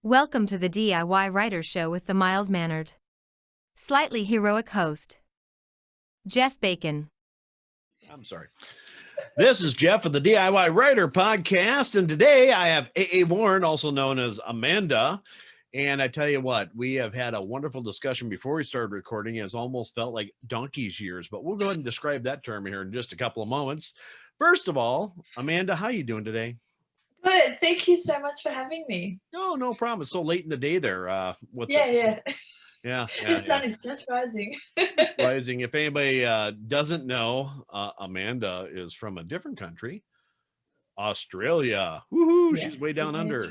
Welcome to the DIY Writer Show with the mild-mannered, slightly heroic host, Jeff Bacon. I'm sorry. This is Jeff of the DIY Writer Podcast, and today I have A.A. Warne, also known as Amanda. And I tell you what, we have had a wonderful discussion before we started recording. It's almost felt like donkey's years, but we'll go ahead and describe that term here in just a couple of moments. First of all, Amanda, how are you doing today? Good. Thank you so much for having me. No problem. It's so late in the day there. Yeah. The sun is just rising. Rising. If anybody doesn't know, Amanda is from a different country, Australia. Woohoo! Yes, She's way down under.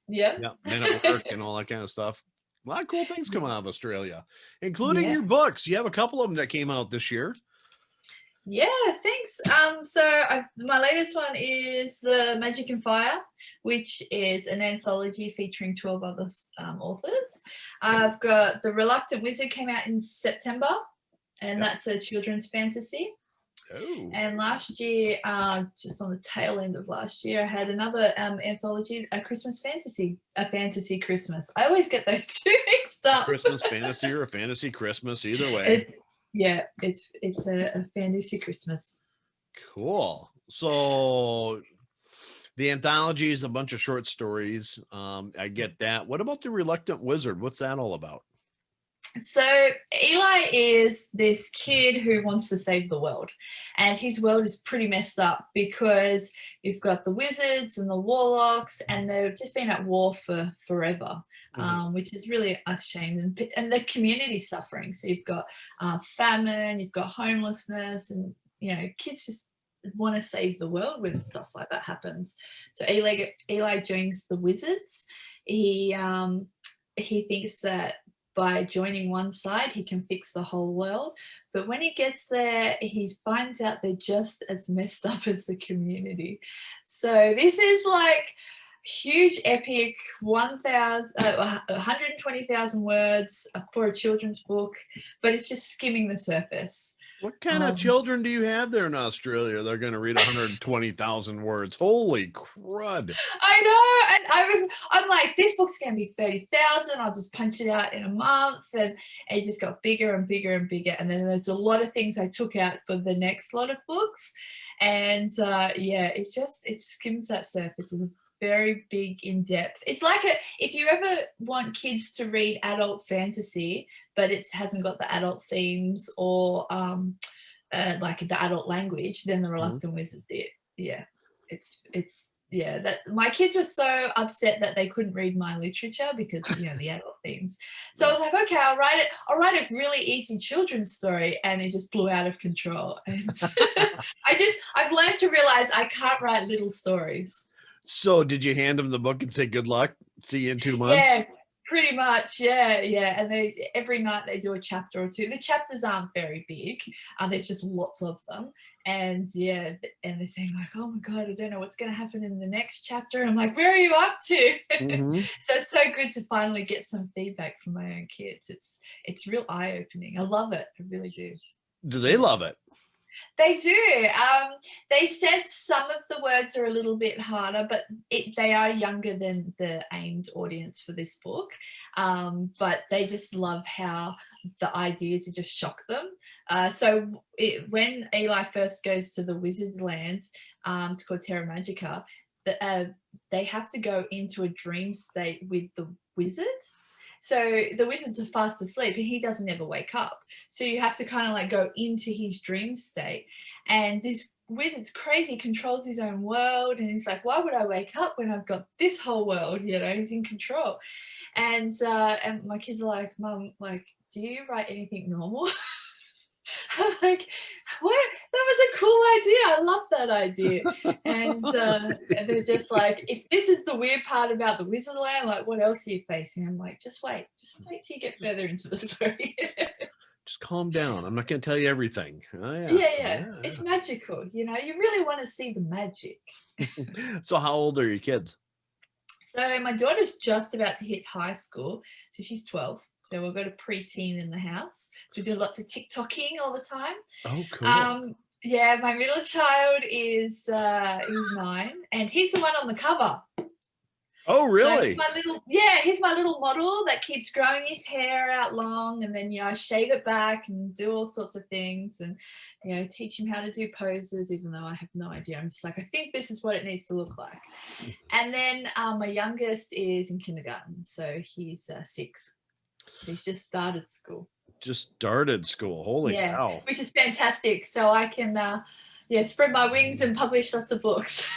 Yeah. Men at work and all that kind of stuff. A lot of cool things come out of Australia, including your books. You have a couple of them that came out this year. Yeah, thanks. My latest one is The Magic and Fire, which is an anthology featuring 12 other authors. I've got The Reluctant Wizard, came out in September, and that's a children's fantasy. Oh. And last year, just on the tail end of last year, I had another anthology, a Christmas fantasy, a fantasy Christmas. I always get those two mixed up. Christmas fantasy or a fantasy Christmas, either way. It's a fantasy Christmas. Cool. So the anthology is a bunch of short stories. I get that. What about The Reluctant Wizard? What's that all about? So Eli is this kid who wants to save the world, and his world is pretty messed up because you've got the wizards and the warlocks, and they've just been at war for forever, which is really a shame, and the community's suffering. So you've got famine, you've got homelessness, and kids just want to save the world when stuff like that happens. So Eli joins the wizards. He thinks that by joining one side, he can fix the whole world. But when he gets there, he finds out they're just as messed up as the community. So this is like huge, epic, 120,000 words for a children's book, but it's just skimming the surface. What kind of children do you have there in Australia? They're going to read 120,000 words. Holy crud. I know. And I'm like, this book's going to be 30,000. I'll just punch it out in a month. And it just got bigger and bigger and bigger. And then there's a lot of things I took out for the next lot of books. And it skims that surface. It's a very big, in depth. It's like if you ever want kids to read adult fantasy, but it hasn't got the adult themes or like the adult language, then The Reluctant Wizard did. Yeah, that my kids were so upset that they couldn't read my literature because the adult themes. So I was like, okay, I'll write a really easy children's story, and it just blew out of control. And I've learned to realize I can't write little stories. So did you hand them the book and say, good luck, see you in 2 months? Yeah, pretty much. Yeah. And every night they do a chapter or two. The chapters aren't very big. There's just lots of them. And they're saying like, oh my God, I don't know what's going to happen in the next chapter. And I'm like, where are you up to? So it's so good to finally get some feedback from my own kids. It's real eye-opening. I love it. I really do. Do they love it? They do. They said some of the words are a little bit harder, but they are younger than the aimed audience for this book. But they just love how the ideas just shock them. When Eli first goes to the wizard's land, it's called Terra Magica, they have to go into a dream state with the wizard. So the wizards are fast asleep and he doesn't ever wake up. So you have to kind of like go into his dream state. And this wizard's crazy, controls his own world. And he's like, why would I wake up when I've got this whole world? He's in control. And my kids are like, Mum, like, do you write anything normal? I'm like, what? That was a cool idea. I love that idea. And they're just like, if this is the weird part about the wizard land, like what else are you facing? I'm like, just wait till you get further into the story. Just calm down. I'm not going to tell you everything. Oh, yeah. It's magical. You really want to see the magic. So how old are your kids? So my daughter's just about to hit high school. So she's 12. So we've got a preteen in the house. So we do lots of TikToking all the time. Oh, cool. My middle child is 9, and he's the one on the cover. Oh, So really? he's my little model that keeps growing his hair out long, and then I shave it back and do all sorts of things, and teach him how to do poses, even though I have no idea. I'm just like, I think this is what it needs to look like. And then my youngest is in kindergarten, so he's 6. He's just started school. Just started school. Holy cow. Which is fantastic. So I can spread my wings and publish lots of books.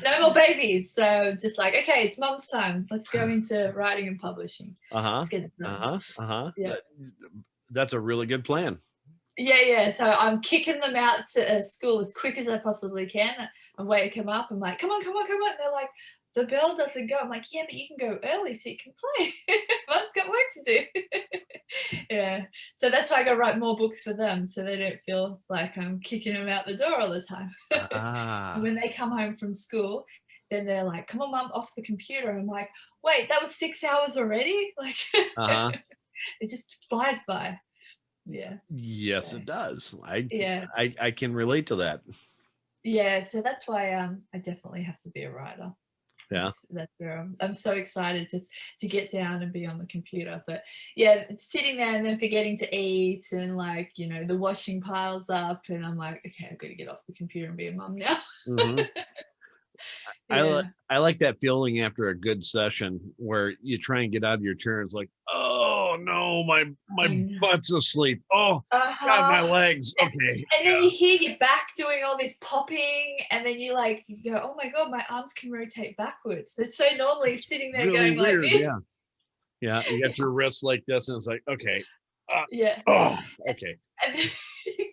No more babies. So just like, okay, it's mom's time. Let's go into writing and publishing. Let's get it done. Yeah. That's a really good plan. Yeah. So I'm kicking them out to school as quick as I possibly can. I wake them up. I'm like, come on. They're like, the bell doesn't go. I'm like, yeah, but you can go early so you can play. Mom's got work to do. Yeah. So that's why I got to write more books for them, so they don't feel like I'm kicking them out the door all the time. And when they come home from school, then they're like, come on, Mom, off the computer. I'm like, wait, that was 6 hours already? Like, it just flies by. Yeah. Yes, it does. Yeah. I can relate to that. Yeah. So that's why I definitely have to be a writer. Yeah. That's where I'm so excited to get down and be on the computer. But yeah, sitting there and then forgetting to eat, and like, the washing piles up, and I'm like, okay, I've got to get off the computer and be a mum now. I like that feeling after a good session where you try and get out of your chair and it's like, oh no, my butt's asleep. Oh God, my legs. Okay. And then you hear your back doing all this popping, and then you go, oh my God, my arms can rotate backwards. They're so normally sitting there really going weird, like this. Yeah. You got your wrists like this, and it's like, okay. Okay. And then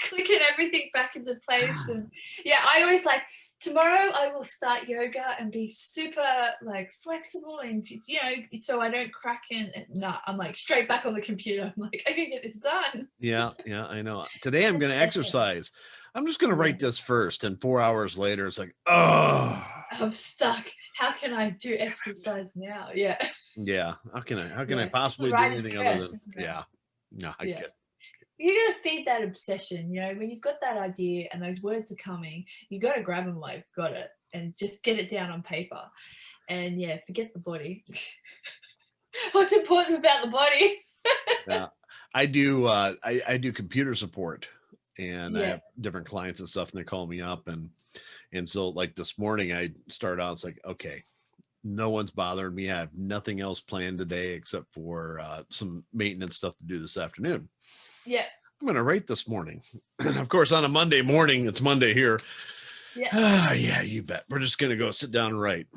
clicking everything back into place. And I always like, tomorrow I will start yoga and be super like flexible, and so I don't crack in. No, I'm like straight back on the computer. I'm like, I can get this done. Yeah, I know. Today I'm going to exercise. I'm just going to write this first, and 4 hours later it's like, oh, I'm stuck. How can I do exercise now? Yeah. How can I possibly do anything other than No, I get it. You got to feed that obsession. When you've got that idea and those words are coming, you got to grab them like, got it, and just get it down on paper. And forget the body. What's important about the body? I do computer support, and I have different clients and stuff, and they call me up, and so like this morning I start out, it's like, okay, no one's bothering me. I have nothing else planned today except for some maintenance stuff to do this afternoon. Yeah. I'm going to write this morning. Of course, on a Monday morning, it's Monday here. Yeah. Yeah, you bet. We're just going to go sit down and write.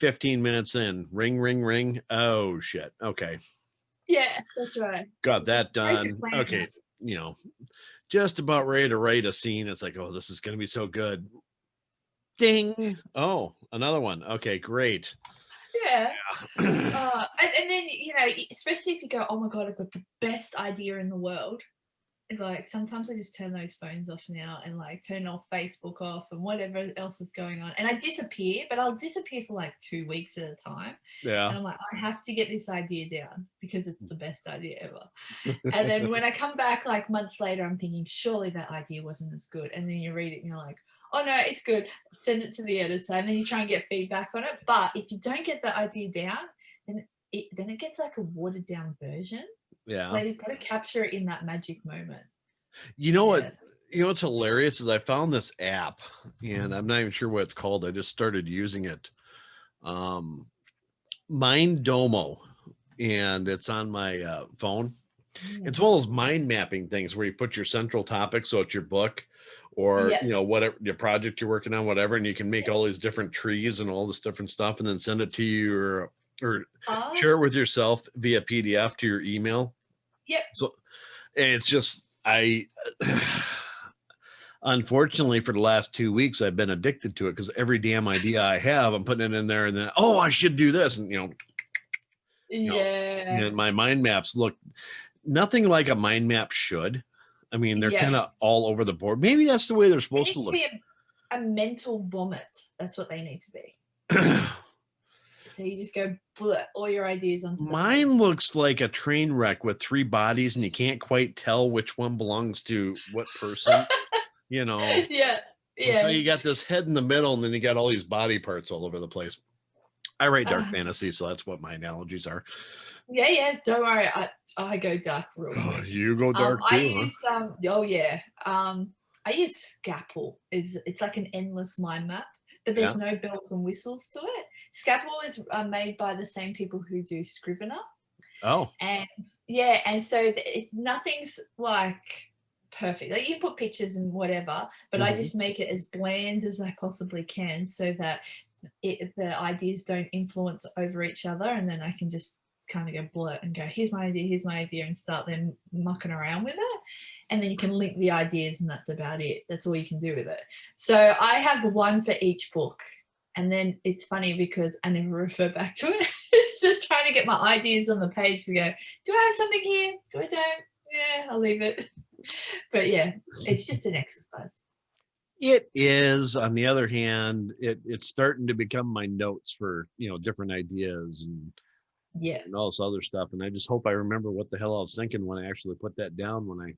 15 minutes in, ring. Oh, shit. Okay. Yeah, that's right. Got that done. Okay. Just about ready to write a scene. It's like, oh, this is going to be so good. Ding. Oh, another one. Okay, great. Yeah. And then, especially if you go, oh my God, I've got the best idea in the world. It's like, sometimes I just turn those phones off now and like turn off Facebook off and whatever else is going on. And I disappear, but I'll disappear for like 2 weeks at a time. Yeah. And I'm like, I have to get this idea down because it's the best idea ever. And then when I come back like months later, I'm thinking, surely that idea wasn't as good. And then you read it and you're like, oh no, it's good. Send it to the editor, and then you try and get feedback on it. But if you don't get the idea down, then it gets like a watered down version. Yeah. So you've got to capture it in that magic moment. What's hilarious is I found this app, and I'm not even sure what it's called. I just started using it. Minddomo, and it's on my phone. It's one of those mind mapping things where you put your central topic, so it's your book, or whatever your project you're working on, whatever, and you can make all these different trees and all this different stuff, and then send it to you or share it with yourself via PDF to your email. Yep. So it's just unfortunately for the last 2 weeks I've been addicted to it, because every damn idea I have, I'm putting it in there, and then I should do this, and and my mind maps look nothing like a mind map should. I mean, they're kind of all over the board. Maybe that's the way they're supposed to look. Be a mental vomit. That's what they need to be. So you just go all your ideas onto mine looks like a train wreck with 3 bodies, and you can't quite tell which one belongs to what person. Yeah. And so Yeah. you got this head in the middle, and then you got all these body parts all over the place. I write dark Uh, fantasy, so that's what my analogies are. yeah. Don't worry. I go dark real Oh, quick. you go dark I too, huh? use oh yeah. I use Scapel. It's like an endless mind map, but there's Yeah. no bells and whistles to it. Scapel is made by the same people who do Scrivener, Oh, and yeah, and so nothing's like perfect. Like you can put pictures and whatever, but I mhm. just make it as bland as I possibly can, so that the ideas don't influence over each other, and then I can just kind of go blurt and go, here's my idea, and start then mucking around with it. And then you can link the ideas, and that's about it. That's all you can do with it. So I have one for each book. And then it's funny because I never refer back to it. It's just trying to get my ideas on the page to go, do I have something here? Do I don't? Yeah, I'll leave it. But yeah, it's just an exercise. It is. On the other hand, it's starting to become my notes for, different ideas Yeah. and all this other stuff. And I just hope I remember what the hell I was thinking when I actually put that down, when I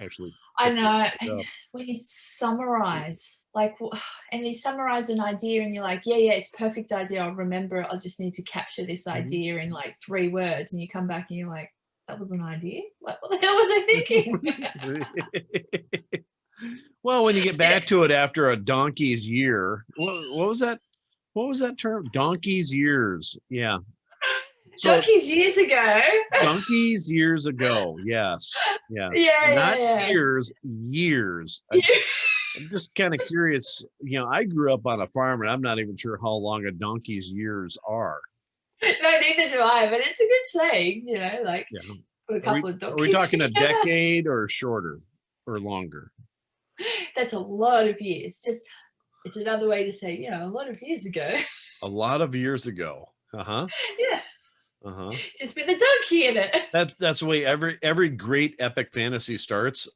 actually I put know. that And up. when you summarize, and you summarize an idea and you're like, yeah, it's a perfect idea. I'll remember it. I just need to capture this Mhm. idea in like 3 words. And you come back and you're like, that was an idea? Like, what the hell was I thinking? Well, when you get Yeah. back to it after a donkey's year, what was that? What was that term? Donkey's years. Yeah. So Donkeys years ago. donkeys years ago. Yes. Yes. Not Yeah. years, years. Yeah. I'm just kind of curious. I grew up on a farm, and I'm not even sure how long a donkey's years are. No, neither do I, but it's a good saying, like Yeah. put a couple of Are we donkeys talking a together. decade or shorter or longer? That's a lot of years. It's another way to say, a lot of years ago. A lot of years ago. Uh-huh. Yeah. Uh-huh. Just with a donkey in it. That's the way every great epic fantasy starts.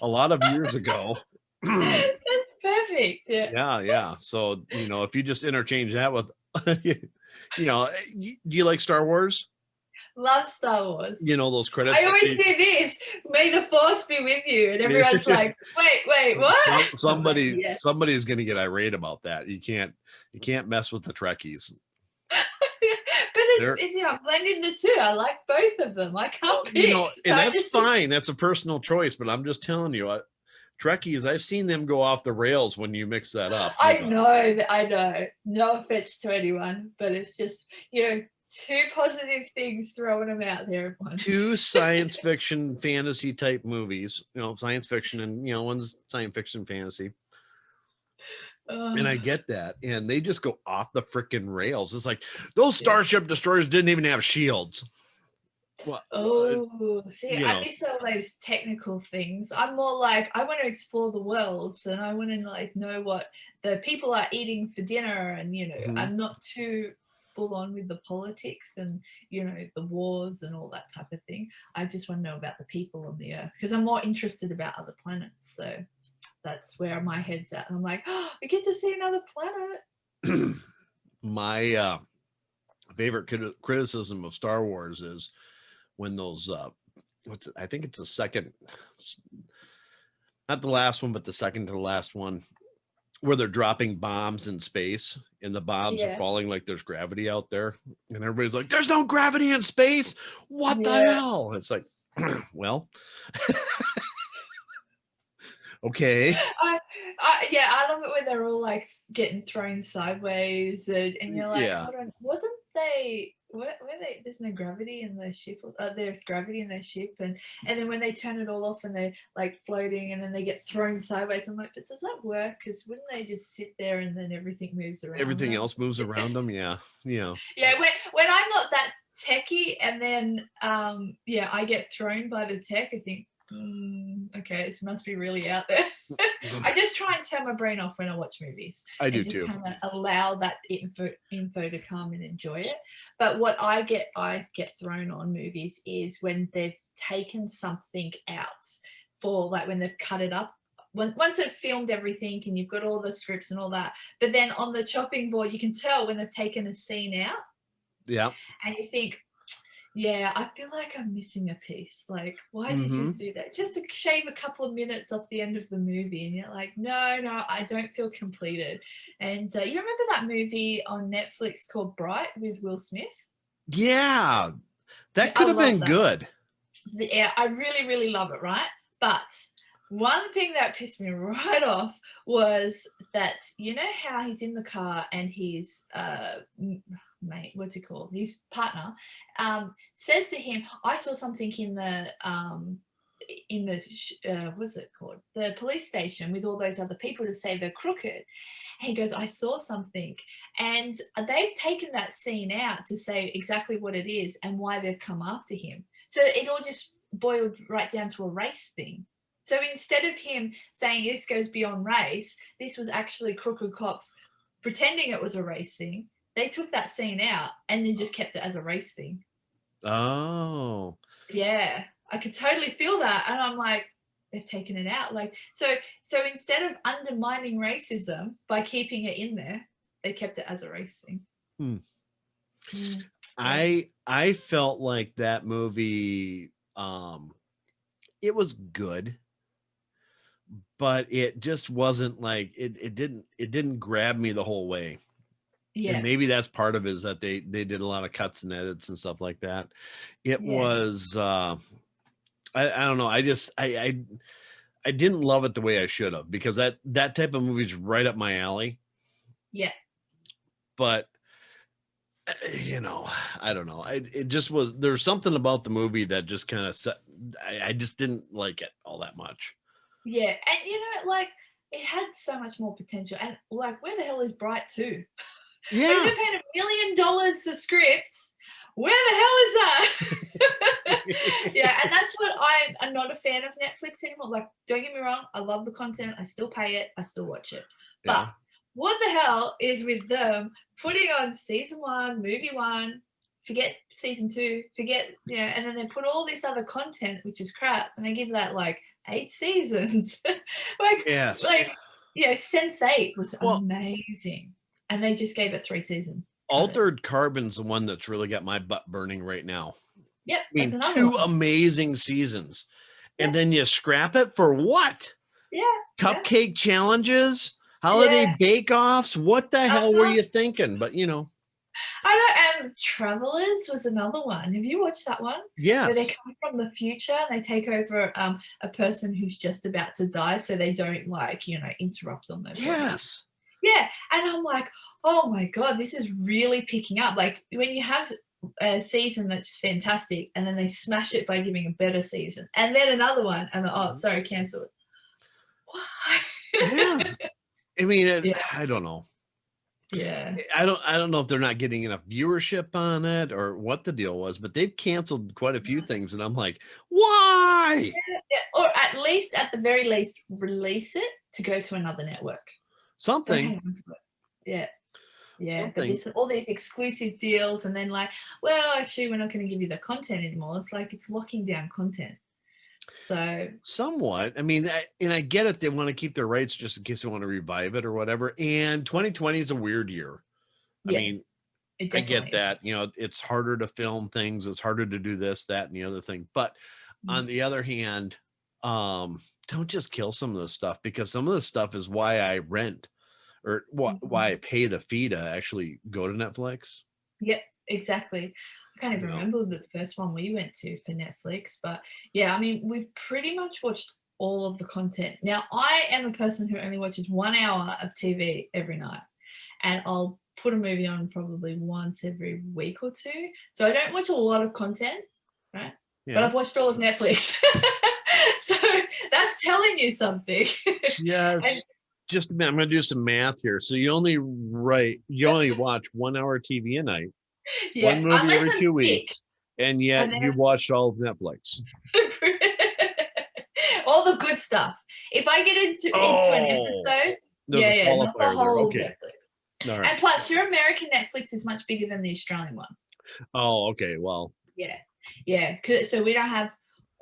A lot of years ago. That's perfect. Yeah. Yeah. So, if you just interchange that with, do you like Star Wars? Love Star Wars. Those credits. I always do this. May the force be with you. And everyone's like, wait, what? Somebody's gonna get irate about that. You can't mess with the Trekkies. But it's blending the two. I like both of them. I can't pick. And that's fine. That's a personal choice, but I'm just telling you, Trekkies, I've seen them go off the rails when you mix that up. I know. No offense to anyone, but it's just, two positive things, throwing them out there at once. 2 science fiction fantasy type movies, science fiction and, one's science fiction fantasy. And I get that. And they just go off the freaking rails. It's like those Starship Destroyers didn't even have shields. Well, I miss all those technical things. I'm more like, I want to explore the worlds, and I want to know what the people are eating for dinner, and I'm not too full on with the politics and the wars and all that type of thing. I just want to know about the people on the earth, because I'm more interested about other planets. So that's where my head's at, and I'm like, we get to see another planet. My favorite criticism of Star Wars is when those I think it's the second, not the last one, but the second to the last one, where they're dropping bombs in space and the bombs are falling like there's gravity out there, and everybody's like, there's no gravity in space, what the hell? It's like, well, okay. I love it when they're all like getting thrown sideways, and you're like, hold on, wasn't they? Were they? There's no gravity in their ship. There's gravity in their ship, and then when they turn it all off and they're like floating, and then they get thrown sideways. I'm like, but does that work? Because wouldn't they just sit there and then everything moves around? Everything else moves around them. Yeah. Yeah. When I'm not that techie, and then I get thrown by the tech, I think, okay, this must be really out there. I just try and turn my brain off when I watch movies. I do and just too. kind of allow that info to come and enjoy it. But what I get thrown on movies is when they've taken something out, for like when they've cut it up. Once they've filmed everything and you've got all the scripts and all that, but then on the chopping board you can tell when they've taken a scene out. Yeah. And you think, Yeah, I feel like I'm missing a piece. Like, why did you Mm-hmm. do that? Just to shave a couple of minutes off the end of the movie, and you're like, no, no, I don't feel completed. And you remember that movie on Netflix called Bright with Will Smith? Yeah, Yeah, that I could have love been that. good. Yeah, I really, really love it, right? But one thing that pissed me right off was that, you know how he's in the car and his mate, what's he called? His partner says to him, "I saw something in the what's it called? The police station with all those other people to say they're crooked." And he goes, "I saw something," and they've taken that scene out to say exactly what it is and why they've come after him. So it all just boiled right down to a race thing. So instead of him saying this goes beyond race, this was actually crooked cops pretending it was a race thing. They took that scene out and then just kept it as a race thing. Oh, Yeah, I could totally feel that, and I'm like, they've taken it out. Like, so instead of undermining racism by keeping it in there, they kept it as a race thing. hmm. Yeah, I felt like that movie, it was good, but it just wasn't like it didn't grab me the whole way. And yeah, maybe that's part of it, is that they did a lot of cuts and edits and stuff like that. It yeah, was I don't know. I didn't love it the way I should have, because that type of movie is right up my alley. yeah. But I don't know. It just was, there's something about the movie that just kind of set. I just didn't like it all that much. Yeah, and you know, like it had so much more potential. And like, where the hell is Bright 2? Like, Yeah. they paid $1 million to script. Where the hell is that? Yeah, and that's what I'm not a fan of Netflix anymore. Like, don't get me wrong, I love the content. I still pay it. I still watch it. But Yeah. what the hell is with them putting on season 1, movie 1, forget season 2, forget, and then they put all this other content, which is crap, and they give that like 8 seasons. like, Yes. like, Sense8 was Well, amazing, and they just gave it 3 seasons. Cut it. Altered Carbon's the one that's really got my butt burning right now. Yep, I that's mean, another 2 one. amazing seasons. Yep, And then you scrap it for what? yeah, yeah, Cupcake challenges, holiday yeah. bake-offs. What the hell were Uh-huh. you thinking? But I know. Travelers was another one. Have you watched that one? Where they yes. come from the future and they take over a person who's just about to die, so they don't interrupt on their body. Yes. Yeah, and I'm like, oh my god, this is really picking up. Like when you have a season that's fantastic, and then they smash it by giving a better season, and then another one, and Mhm. sorry, cancel it. Yeah. Why? I mean, Yeah, I don't know. yeah. I don't know if they're not getting enough viewership on it or what the deal was, but they've canceled quite a few things, and I'm like, why? Yeah, or at the very least, release it to go to another network. Don't Something, hang on to it. Yeah, yeah. But something. there's all these exclusive deals, and then like, well, actually, we're not going to give you the content anymore. It's like it's locking down content. So Somewhat. I mean, and I get it. They want to keep their rights just in case they want to revive it or whatever. And 2020 is a weird year. I yeah, mean, it I get definitely is. that. It's harder to film things. It's harder to do this, that, and the other thing. But on the other hand, don't just kill some of this stuff, because some of this stuff is why I rent, or why I pay the fee to actually go to Netflix. Yep, exactly. I can't even remember the first one we went to for Netflix, but yeah, I mean, we've pretty much watched all of the content. Now, I am a person who only watches 1 hour of TV every night, and I'll put a movie on probably once every week or 2. So I don't watch a lot of content, right? But Yeah. I've watched all of Netflix. So that's telling you something. And Just a minute. I'm going to do some math here. So you only watch 1 hour TV a night, yeah, one movie unless every I'm two sick, weeks, and and yet then you watched all of Netflix. all the good stuff. If I get into an Oh, episode, there's a not the qualifier there. whole Okay. Netflix. All right. And plus, your American Netflix is much bigger than the Australian one. Oh, okay. Well, Yeah, yeah. So we don't have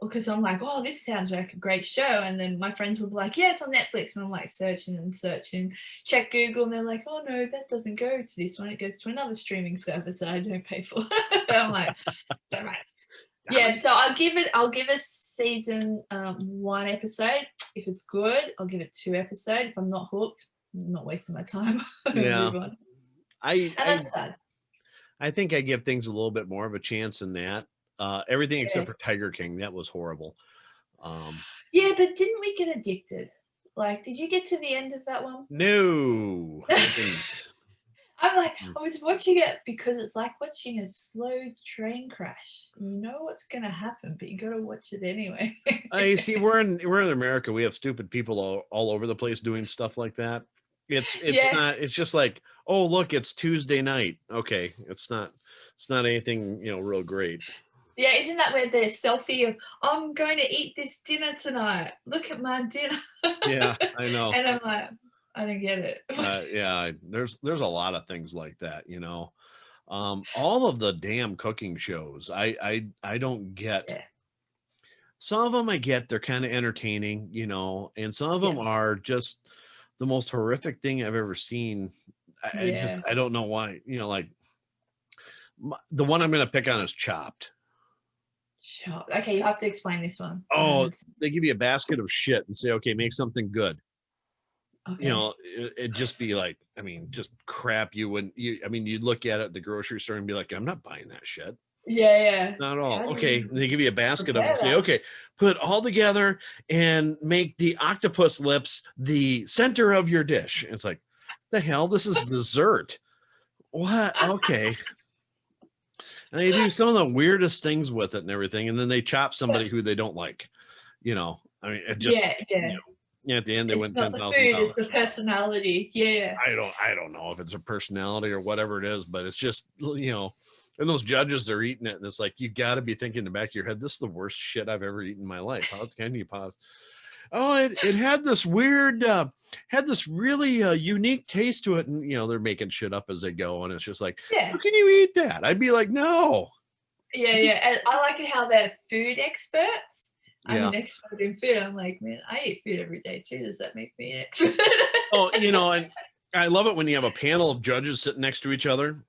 because I'm like, oh, this sounds like a great show. And then my friends would be like, yeah, it's on Netflix. And I'm like searching and searching, check Google, and they're like, oh no, that doesn't go to this one. It goes to another streaming service that I don't pay for. I'm like, all right. Yeah, so I'll give a season 1 episode. If it's good, I'll give it 2 episodes. If I'm not hooked, I'm not wasting my time. Yeah. Move on. I And that's sad. I think I give things a little bit more of a chance than that. Everything Yeah. except for Tiger King, that was horrible. Yeah, but didn't we get addicted? Like, did you get to the end of that one? No, I didn't. I'm like, I was watching it because it's like watching a slow train crash. You know what's gonna happen, but you gotta watch it anyway. I see. We're in America. We have stupid people all over the place doing stuff like that. It's Yeah. not. It's just like, oh look, it's Tuesday night. Okay, it's not anything real great. Yeah, isn't that where the selfie of I'm going to eat this dinner tonight? Look at my dinner. Yeah, I know. And I'm like, I don't get it. Yeah, there's a lot of things like that. All of the damn cooking shows. I don't get. Yeah. Some of them I get, they're kind of entertaining, and some of them are just the most horrific thing I've ever seen. I don't know why, like the one I'm going to pick on is Chopped. Sure. Okay, you have to explain this one. Oh, they give you a basket of shit and say, okay, make something good. Okay. It'd just be like, just crap. You'd look at it at the grocery store and be like, I'm not buying that shit. Yeah. Not at all. How do Okay. you They give you a basket of it and say, prepare that? okay, put it all together and make the octopus lips the center of your dish. And it's like, the hell? This is dessert. What? Okay. And they do some of the weirdest things with it and everything. And then they chop somebody who they don't like. It just, at the end they went Not the food, it's $10,000. the personality. Yeah. I don't know if it's a personality or whatever it is, but it's just, and those judges, they're eating it. And it's like, you got to be thinking in the back of your head, this is the worst shit I've ever eaten in my life. How can you pause? Oh, it had this weird, had this really unique taste to it. And, they're making shit up as they go. And it's just like, how can you eat that? I'd be like, no. Yeah. And I like it how they're food experts. Yeah. I'm an expert in food. I'm like, man, I eat food every day too. Does that make me an expert? Oh, and I love it when you have a panel of judges sitting next to each other.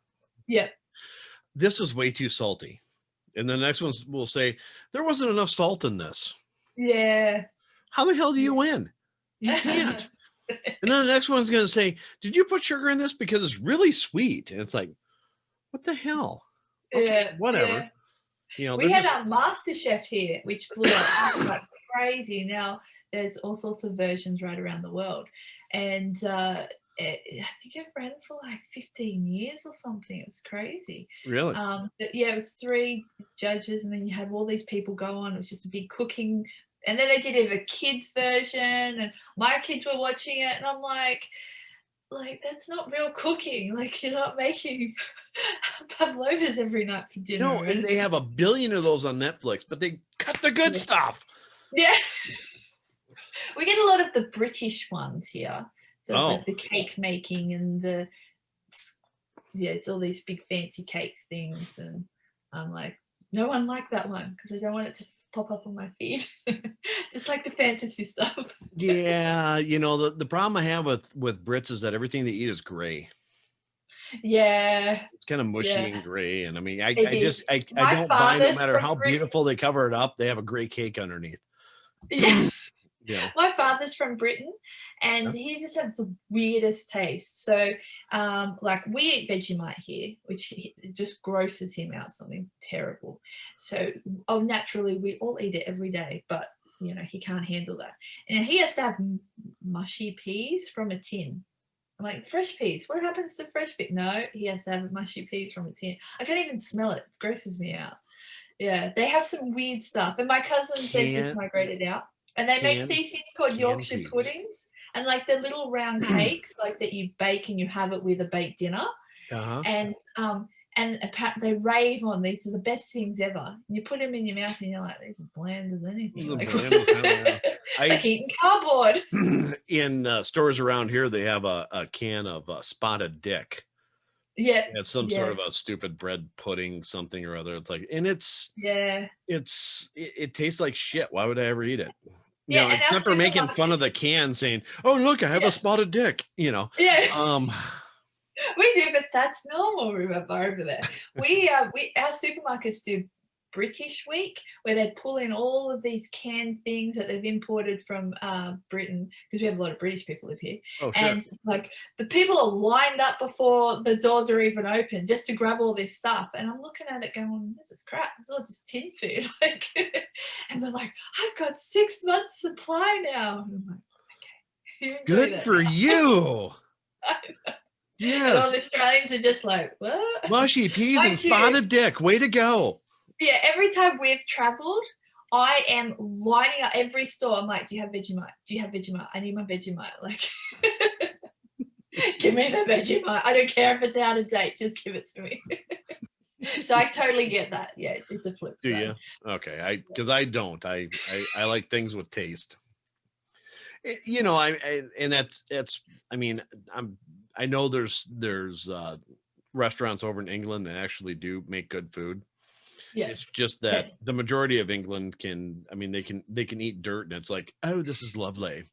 Yep. This is way too salty. And the next one will say, there wasn't enough salt in this. Yeah. How the hell do you win? You can't. And then the next one's going to say, did you put sugar in this because it's really sweet? And it's like, what the hell? Okay, whatever. We had our Master Chef here, which blew up like crazy. Now there's all sorts of versions right around the world. And I think it ran for like 15 years or something. It was crazy. Really? It was 3 judges, and then you had all these people go on. It was just a big cooking. And then they did a kids version, and my kids were watching it, and I'm like that's not real cooking. Like, you're not making pavlovas every night for dinner. No, and they have 1 billion of those on Netflix, but they cut the good stuff. Yeah. We get a lot of the British ones here. So it's like the cake making and it's all these big fancy cake things. And I'm like, no one liked that one because I don't want it to pop up on my feed. Just like the fantasy stuff. Yeah, the problem I have with Brits is that everything they eat is gray. Yeah, it's kind of mushy and gray, and I My don't buy, no matter how Britain. beautiful they cover it up, they have a gray cake underneath. Yeah. Yeah. My father's from Britain, and he just has the weirdest taste. So, like, we eat Vegemite here, which just grosses him out, something terrible. So, naturally, we all eat it every day, but he can't handle that, and he has to have mushy peas from a tin. I'm like, fresh peas? What happens to fresh peas? No, he has to have mushy peas from a tin. I can't even smell it. It grosses me out. Yeah, they have some weird stuff, and my cousins they've just migrated out. And they make these things called Yorkshire puddings, and like the little round cakes, like that you bake and you have it with a baked dinner. And they rave on these are the best things ever. You put them in your mouth and you're like, these are bland as anything. Like eating cardboard. In stores around here, they have a can of spotted dick. Yeah. It's some Yeah. sort of a stupid bread pudding, something or other. It's like, and Yeah. it tastes like shit. Why would I ever eat it? Yeah. And our Except for making fun supermarket. of the can saying, "Oh, look, I have a Yeah. spotted dick," Yeah. Um, We do, but that's normal. Remember over there, we our supermarkets do British Week, where they pull in all of these canned things that they've imported from Britain, because we have a lot of British people live here, oh, sure. and like the people are lined up before the doors are even open just to grab all this stuff, and I'm looking at it going, "This is crap. It's all just tin food." Like, and they're like, "I've got 6 months supply now." And I'm like, "Okay, you enjoy Good that for now." you. And all the Yes. Australians are just like, "What?" Mushy peas and Mind you, spotted dick. Way to go. yeah, every time we've traveled, I am lining up every store. I'm like, "Do you have Vegemite? Do you have Vegemite? I need my Vegemite." Like, give me the Vegemite. I don't care if it's out of date. Just give it to me. So I totally get that. Yeah, it's a flip Do side. you? Okay. Because I don't. I like things with taste. And that's. I mean, I know there's restaurants over in England that actually do make good food. Yeah. It's just that the majority of England they can eat dirt and it's like, oh, this is lovely.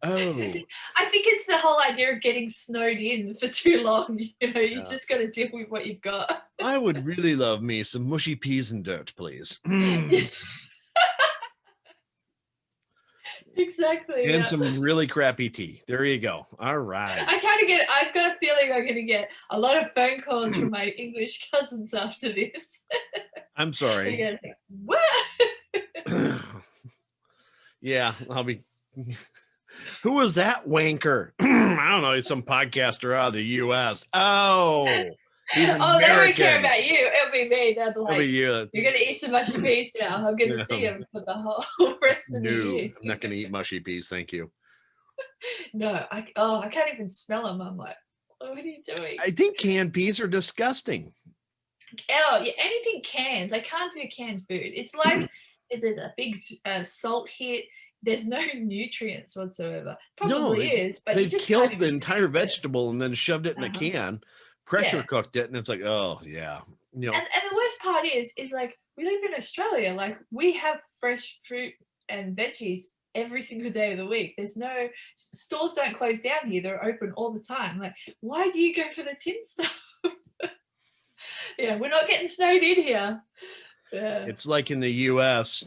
Oh, I think it's the whole idea of getting snowed in for too long. You yeah. just got to deal with what you've got. I would really love me some mushy peas and dirt, please. Exactly. And Yeah. some really crappy tea. There you go. All right. I've got a feeling I'm going to get a lot of phone calls from my English cousins after this. I'm sorry. They're going to think, what? Yeah, I'll be. Who was that wanker? I don't know. He's some podcaster out of the U.S. Oh, he's American. Oh, they won't care about you. It'll be me. They'll be like, you're going to eat some mushy peas now. I'm going to see him for the whole rest of the year. I'm not going to eat mushy peas. Thank you. No, I can't even smell them. I'm like, what are you doing? I think canned peas are disgusting. Oh, yeah, anything canned. I can't do canned food. It's like if there's a big salt hit, there's no nutrients whatsoever. Probably is, but they you just killed can't the even entire taste it. vegetable and then shoved it in a can, pressure cooked it, and it's like, oh yeah, And the worst part is like we live in Australia. Like we have fresh fruit and veggies every single day of the week. There's no stores don't close down here. They're open all the time. Like, why do you go for the tin stuff? Yeah, we're not getting snowed in here. Yeah. It's like in the U.S.,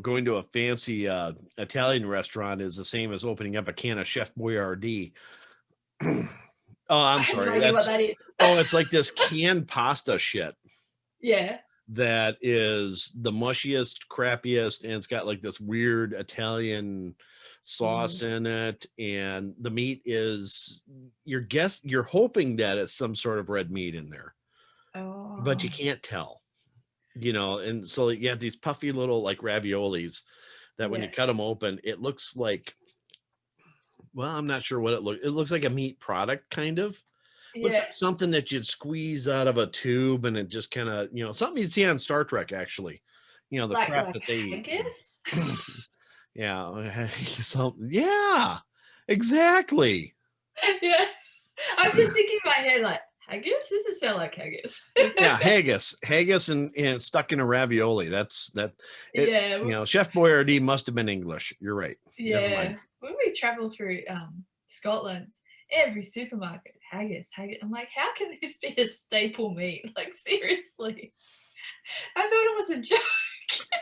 going to a fancy Italian restaurant is the same as opening up a can of Chef Boyardee. Oh, I'm sorry. I have no idea what that is. It's like this canned pasta shit. Yeah. That is the mushiest, crappiest, and it's got like this weird Italian sauce in it, and the meat is you're hoping that it's some sort of red meat in there, but you can't tell, and so you have these puffy little like raviolis that when you cut them open, it looks like, well, I'm not sure what it looks like a meat product kind of. Looks like something that you'd squeeze out of a tube, and it just kind of, something you'd see on Star Trek, actually. The crap that they eat. Yeah. Yeah, exactly. Yeah. I'm just thinking in my head, like, haggis? This is sound like haggis. Yeah, haggis and stuck in a ravioli. That's that. Yeah. Chef Boyardee must have been English. You're right. Yeah. When we travel through Scotland, every supermarket, haggis. I'm like, how can this be a staple meat? Like, seriously. I thought it was a joke.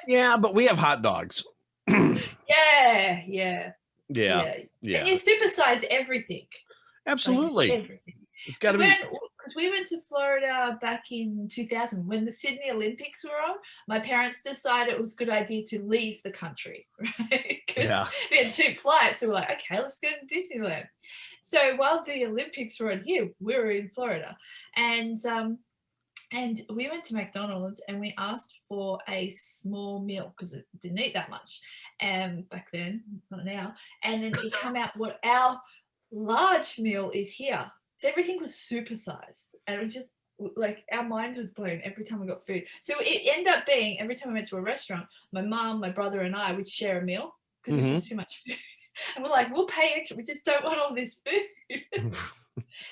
Yeah, but we have hot dogs. Yeah. Yeah. And you supersize everything. Absolutely. Like, everything. It's got to be. Because we went to Florida back in 2000 when the Sydney Olympics were on. My parents decided it was a good idea to leave the country, right? Because we had 2 flights. So we're like, okay, let's go to Disneyland. So while the Olympics were on here, we were in Florida. And we went to McDonald's and we asked for a small meal because it didn't eat that much back then, not now. And then it came out what our large meal is here. So everything was supersized, and it was just like our mind was blown every time we got food. So it ended up being every time we went to a restaurant, my mom, my brother, and I would share a meal because it's just too much food. And we're like, we'll pay extra. We just don't want all this food.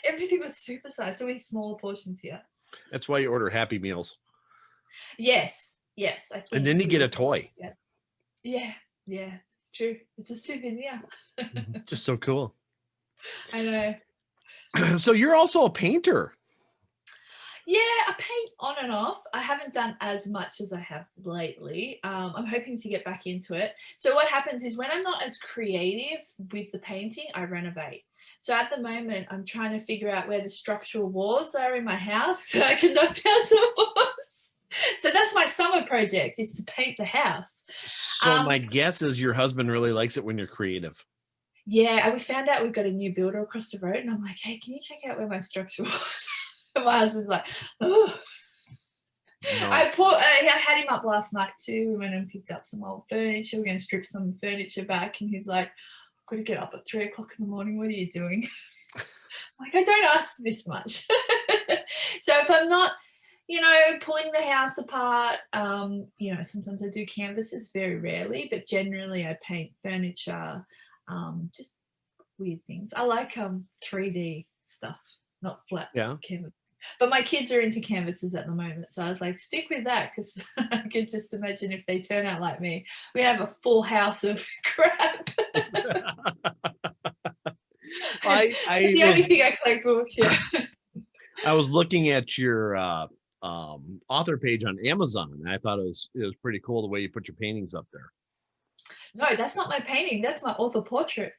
Everything was super sized. So we have smaller portions here. That's why you order Happy Meals. Yes. Yes. I think. And then you get a toy. Yeah. Yeah. It's true. It's a souvenir. Just so cool. I know. So you're also a painter. Yeah, I paint on and off. I haven't done as much as I have lately. I'm hoping to get back into it. So what happens is when I'm not as creative with the painting, I renovate. So at the moment, I'm trying to figure out where the structural walls are in my house so I can knock down some walls. So that's my summer project, is to paint the house. So my guess is your husband really likes it when you're creative. Yeah, and we found out we've got a new builder across the road, and I'm like, hey, can you check out where my structural walls are? My husband's like, oh. No. I had him up last night too. We went and picked up some old furniture. We're going to strip some furniture back, and he's like, I've got to get up at 3 o'clock in the morning. What are you doing? Like, I don't ask this much. So if I'm not, pulling the house apart, sometimes I do canvases, very rarely, but generally I paint furniture, just weird things. I like 3D stuff, not flat canvas. But my kids are into canvases at the moment, so I was like, stick with that, because I could just imagine if they turn out like me, we have a full house of crap. The only thing I collect books, yeah. I was looking at your author page on Amazon, and I thought it was pretty cool the way you put your paintings up there. No, that's not my painting. That's my author portrait.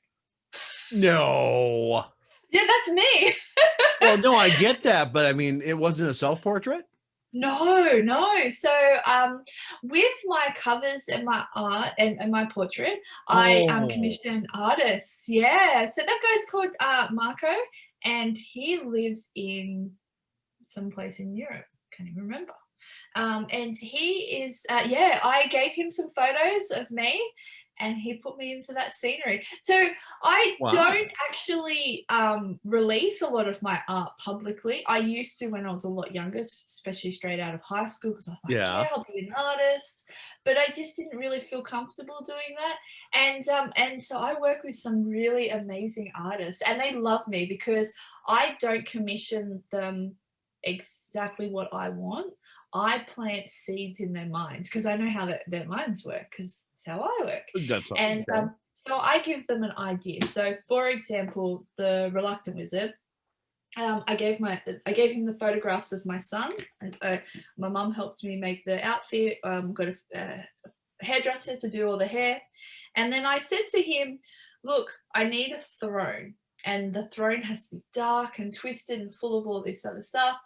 No. Yeah, that's me. Well, no, I get that, but I mean, it wasn't a self-portrait? No. So with my covers and my art and my portrait, I commission artists. Yeah. So that guy's called Marco, and he lives in some place in Europe. Can't even remember. And he is, I gave him some photos of me, and he put me into that scenery. So I don't actually release a lot of my art publicly. I used to when I was a lot younger, especially straight out of high school, because I thought, yeah, I'll be an artist. But I just didn't really feel comfortable doing that. And so I work with some really amazing artists, and they love me because I don't commission them exactly what I want. I plant seeds in their minds because I know how their minds work, because it's how I work. And so I give them an idea. So for example, the Reluctant Wizard, I gave him the photographs of my son, and my mum helped me make the outfit. Got a hairdresser to do all the hair, and then I said to him, look, I need a throne, and the throne has to be dark and twisted and full of all this other stuff.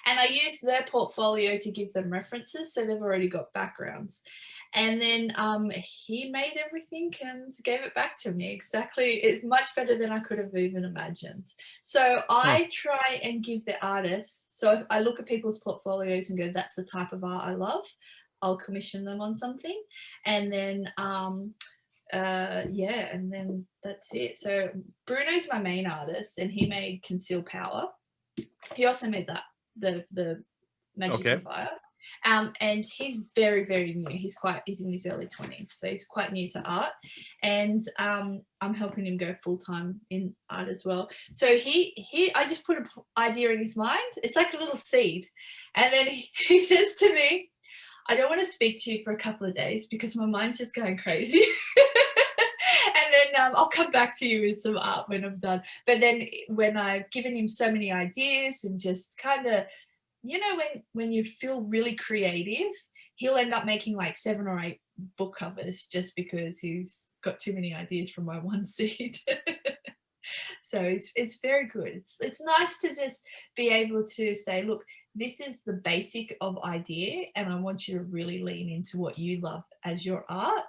And I used their portfolio to give them references, so they've already got backgrounds. And then he made everything and gave it back to me. Exactly. It's much better than I could have even imagined. So I try and give the artists, so if I look at people's portfolios and go, that's the type of art I love, I'll commission them on something. And then and then that's it. So Bruno's my main artist, and he made Conceal Power. He also made that the Magic Empire. And he's very, very new. He's in his early 20s, so he's quite new to art. And I'm helping him go full-time in art as well. So I just put an idea in his mind. It's like a little seed. And then he says to me, I don't want to speak to you for a couple of days because my mind's just going crazy. And then I'll come back to you with some art when I'm done. But then when I've given him so many ideas and just kind of, when you feel really creative, he'll end up making like 7 or 8 book covers just because he's got too many ideas from my one seed. So it's very good. It's nice to just be able to say, look, this is the basic of idea, and I want you to really lean into what you love as your art,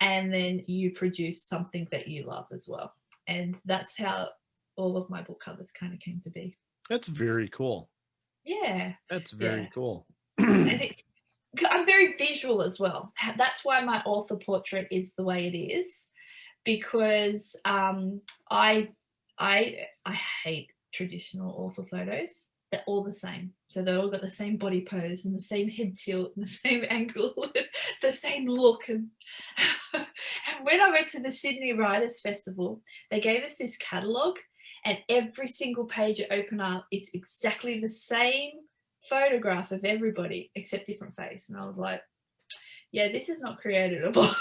and then you produce something that you love as well. And that's how all of my book covers kind of came to be. That's very cool. Yeah. That's very cool. I'm very visual as well. That's why my author portrait is the way it is, because I hate traditional author photos. They're all the same. So they've all got the same body pose and the same head tilt and the same angle, the same look. And when I went to the Sydney Writers Festival, they gave us this catalogue, and every single page you open up, it's exactly the same photograph of everybody except different face. And I was like, yeah, this is not creatable.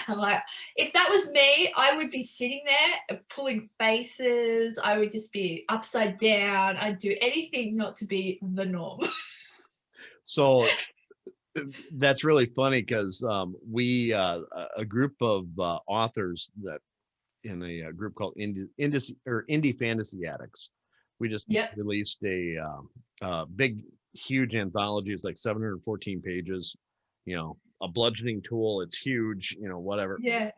I'm like, if that was me, I would be sitting there pulling faces. I would just be upside down. I'd do anything not to be the norm. So that's really funny because we a group of authors that in a group called Indie Fantasy Addicts, we just released a big, huge anthology. It's like 714 pages. A bludgeoning tool. It's huge. Whatever. Yeah.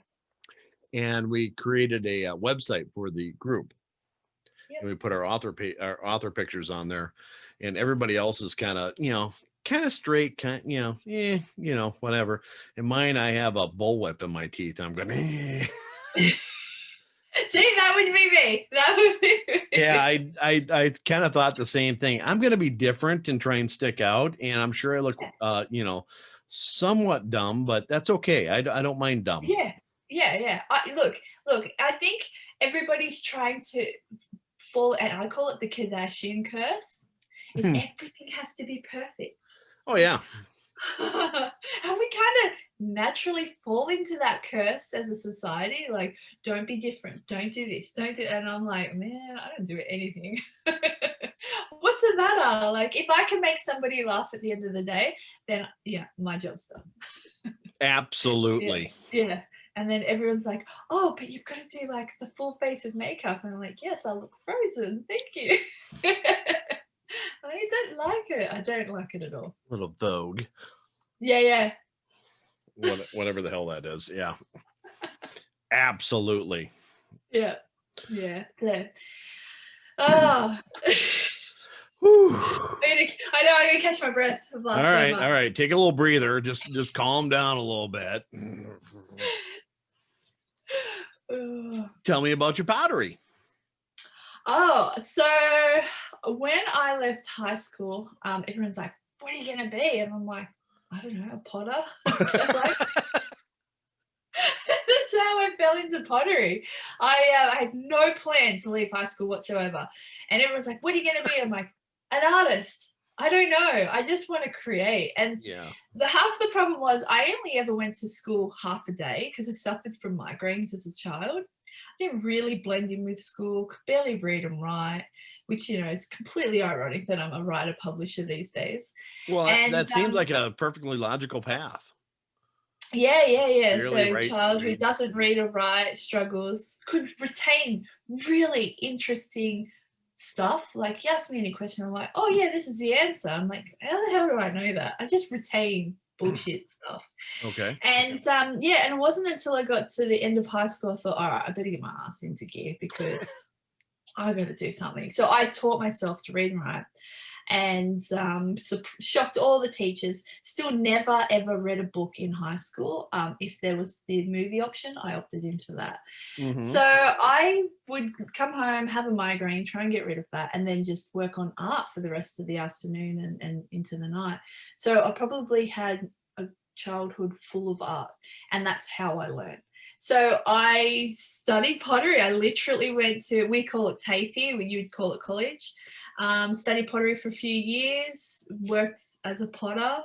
And we created a website for the group. Yep. And we put our author pictures on there, and everybody else is kind of straight, whatever. And mine, I have a bullwhip in my teeth. I'm going, See, that would be me. That would be me. Yeah, I kind of thought the same thing. I'm going to be different and try and stick out. And I'm sure I look, somewhat dumb, but that's okay. I don't mind dumb. Yeah. Look, I think everybody's trying to fall, and I call it the Kardashian curse, is everything has to be perfect. Oh, yeah. And we kind of naturally fall into that curse as a society, like, don't be different, don't do this, don't do, and I'm like, man, I don't do anything. What's the matter? Like, if I can make somebody laugh at the end of the day, then yeah, my job's done. Absolutely. Yeah. And then everyone's like, oh, but you've got to do like the full face of makeup. And I'm like, yes, I look frozen, thank you. I don't like it. I don't like it at all. Little Vogue. Yeah. Whatever the hell that is. Yeah. Absolutely. Yeah. So, oh. I know, I'm gonna catch my breath. All right. Take a little breather. Just calm down a little bit. Tell me about your pottery. Oh, so when I left high school, everyone's like, what are you going to be? And I'm like, I don't know, a potter. That's how I fell into pottery. I had no plan to leave high school whatsoever. And everyone's like, what are you going to be? I'm like, an artist. I don't know. I just want to create. And half the problem was I only ever went to school half a day because I suffered from migraines as a child. I didn't really blend in with school, could barely read and write, which, is completely ironic that I'm a writer publisher these days. Well, that seems like a perfectly logical path. Yeah. Really, so a child who doesn't read or write, struggles, could retain really interesting stuff. Like, you ask me any question, I'm like, oh yeah, this is the answer. I'm like, how the hell do I know that? I just retain bullshit stuff. Okay. And and it wasn't until I got to the end of high school I thought, all right, I better get my ass into gear because I got to do something. So I taught myself to read and write, and shocked all the teachers. Still never ever read a book in high school. If there was the movie option, I opted into that. So I would come home, have a migraine, try and get rid of that, and then just work on art for the rest of the afternoon and into the night. So I probably had a childhood full of art, and that's how I learned. So I studied pottery. I literally went to, we call it TAFE, you'd call it college. Studied pottery for a few years, worked as a potter,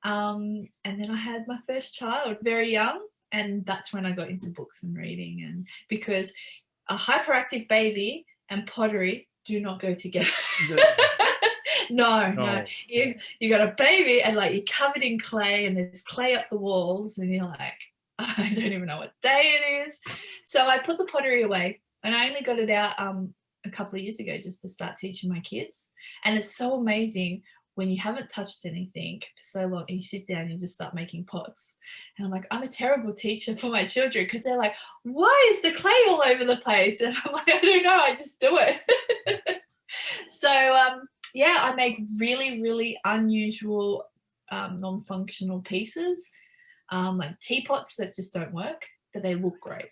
and then I had my first child very young, and that's when I got into books and reading. And because a hyperactive baby and pottery do not go together. No. You got a baby and like you're covered in clay and there's clay up the walls and you're like, I don't even know what day it is. So I put the pottery away, and I only got it out a couple of years ago just to start teaching my kids. And it's so amazing when you haven't touched anything for so long and you sit down and you just start making pots. And I'm like, I'm a terrible teacher for my children because they're like, why is the clay all over the place? And I'm like, I don't know, I just do it. So I make really, really unusual non-functional pieces, like teapots that just don't work, but they look great.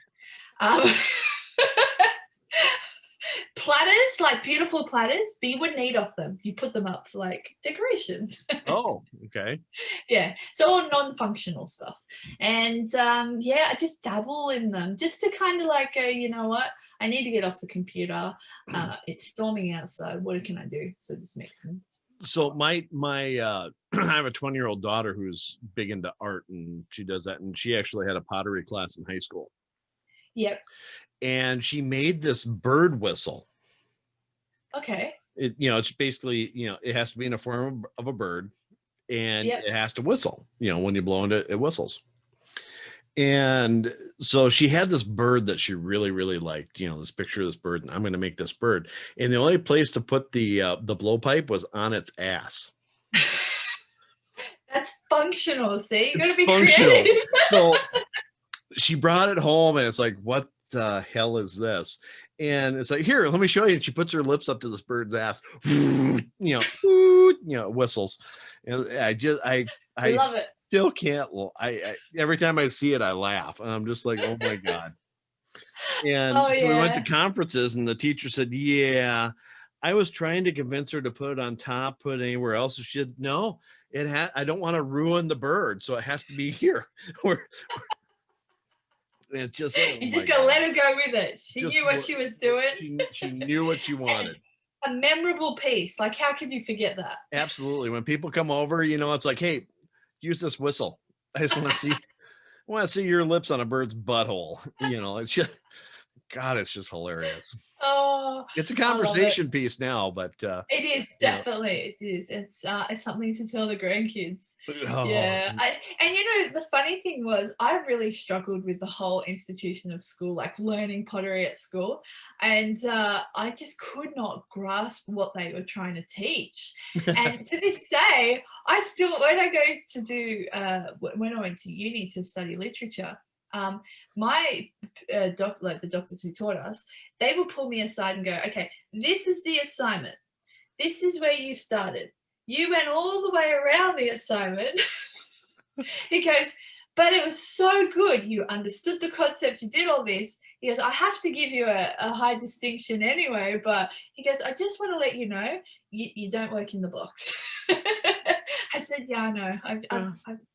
platters, like beautiful platters, but you wouldn't eat off them. You put them up for like decorations. Oh, okay. Yeah, so all non-functional stuff. And yeah, I just dabble in them just to kind of like go, you know what, I need to get off the computer. It's storming outside. What can I do? So just make some. So my I have a 20-year-old daughter who's big into art, and she does that, and she actually had a pottery class in high school. Yep. And she made this bird whistle. Okay. It's basically, it has to be in a form of a bird, and Yep. it has to whistle. When you blow into it, it whistles. And so she had this bird that she really, really liked, this picture of this bird, and I'm going to make this bird. And the only place to put the blowpipe was on its ass. That's functional. See, you got to It's be functional. creative. So she brought it home, and it's like, what the hell is this? And it's like, here, let me show you. And she puts her lips up to this bird's ass, whistles. And I love it. Still can't. I every time I see it, I laugh, and I'm just like, oh my God. And so we went to conferences, and the teacher said, yeah, I was trying to convince her to put it on top, put it anywhere else. She said, no, I don't want to ruin the bird, so it has to be here. It's just, you just gotta let her go with it. She knew what she was doing. She knew what she wanted. A memorable piece. Like, how could you forget that? Absolutely. When people come over, it's like, hey, use this whistle. I just want to see your lips on a bird's butthole. It's just, God, it's just hilarious. Oh, it's a conversation piece now, but it is definitely it is. It's something to tell the grandkids. Oh. Yeah, and the funny thing was, I really struggled with the whole institution of school, like learning pottery at school, and I just could not grasp what they were trying to teach. And to this day, I still, when I go to do when I went to uni to study literature, my the doctors who taught us, they would pull me aside and go, okay, this is the assignment. This is where you started. You went all the way around the assignment. He goes, but it was so good. You understood the concepts. You did all this. He goes, I have to give you a high distinction anyway, but he goes, I just want to let you know, you don't work in the box. I said, yeah, I know.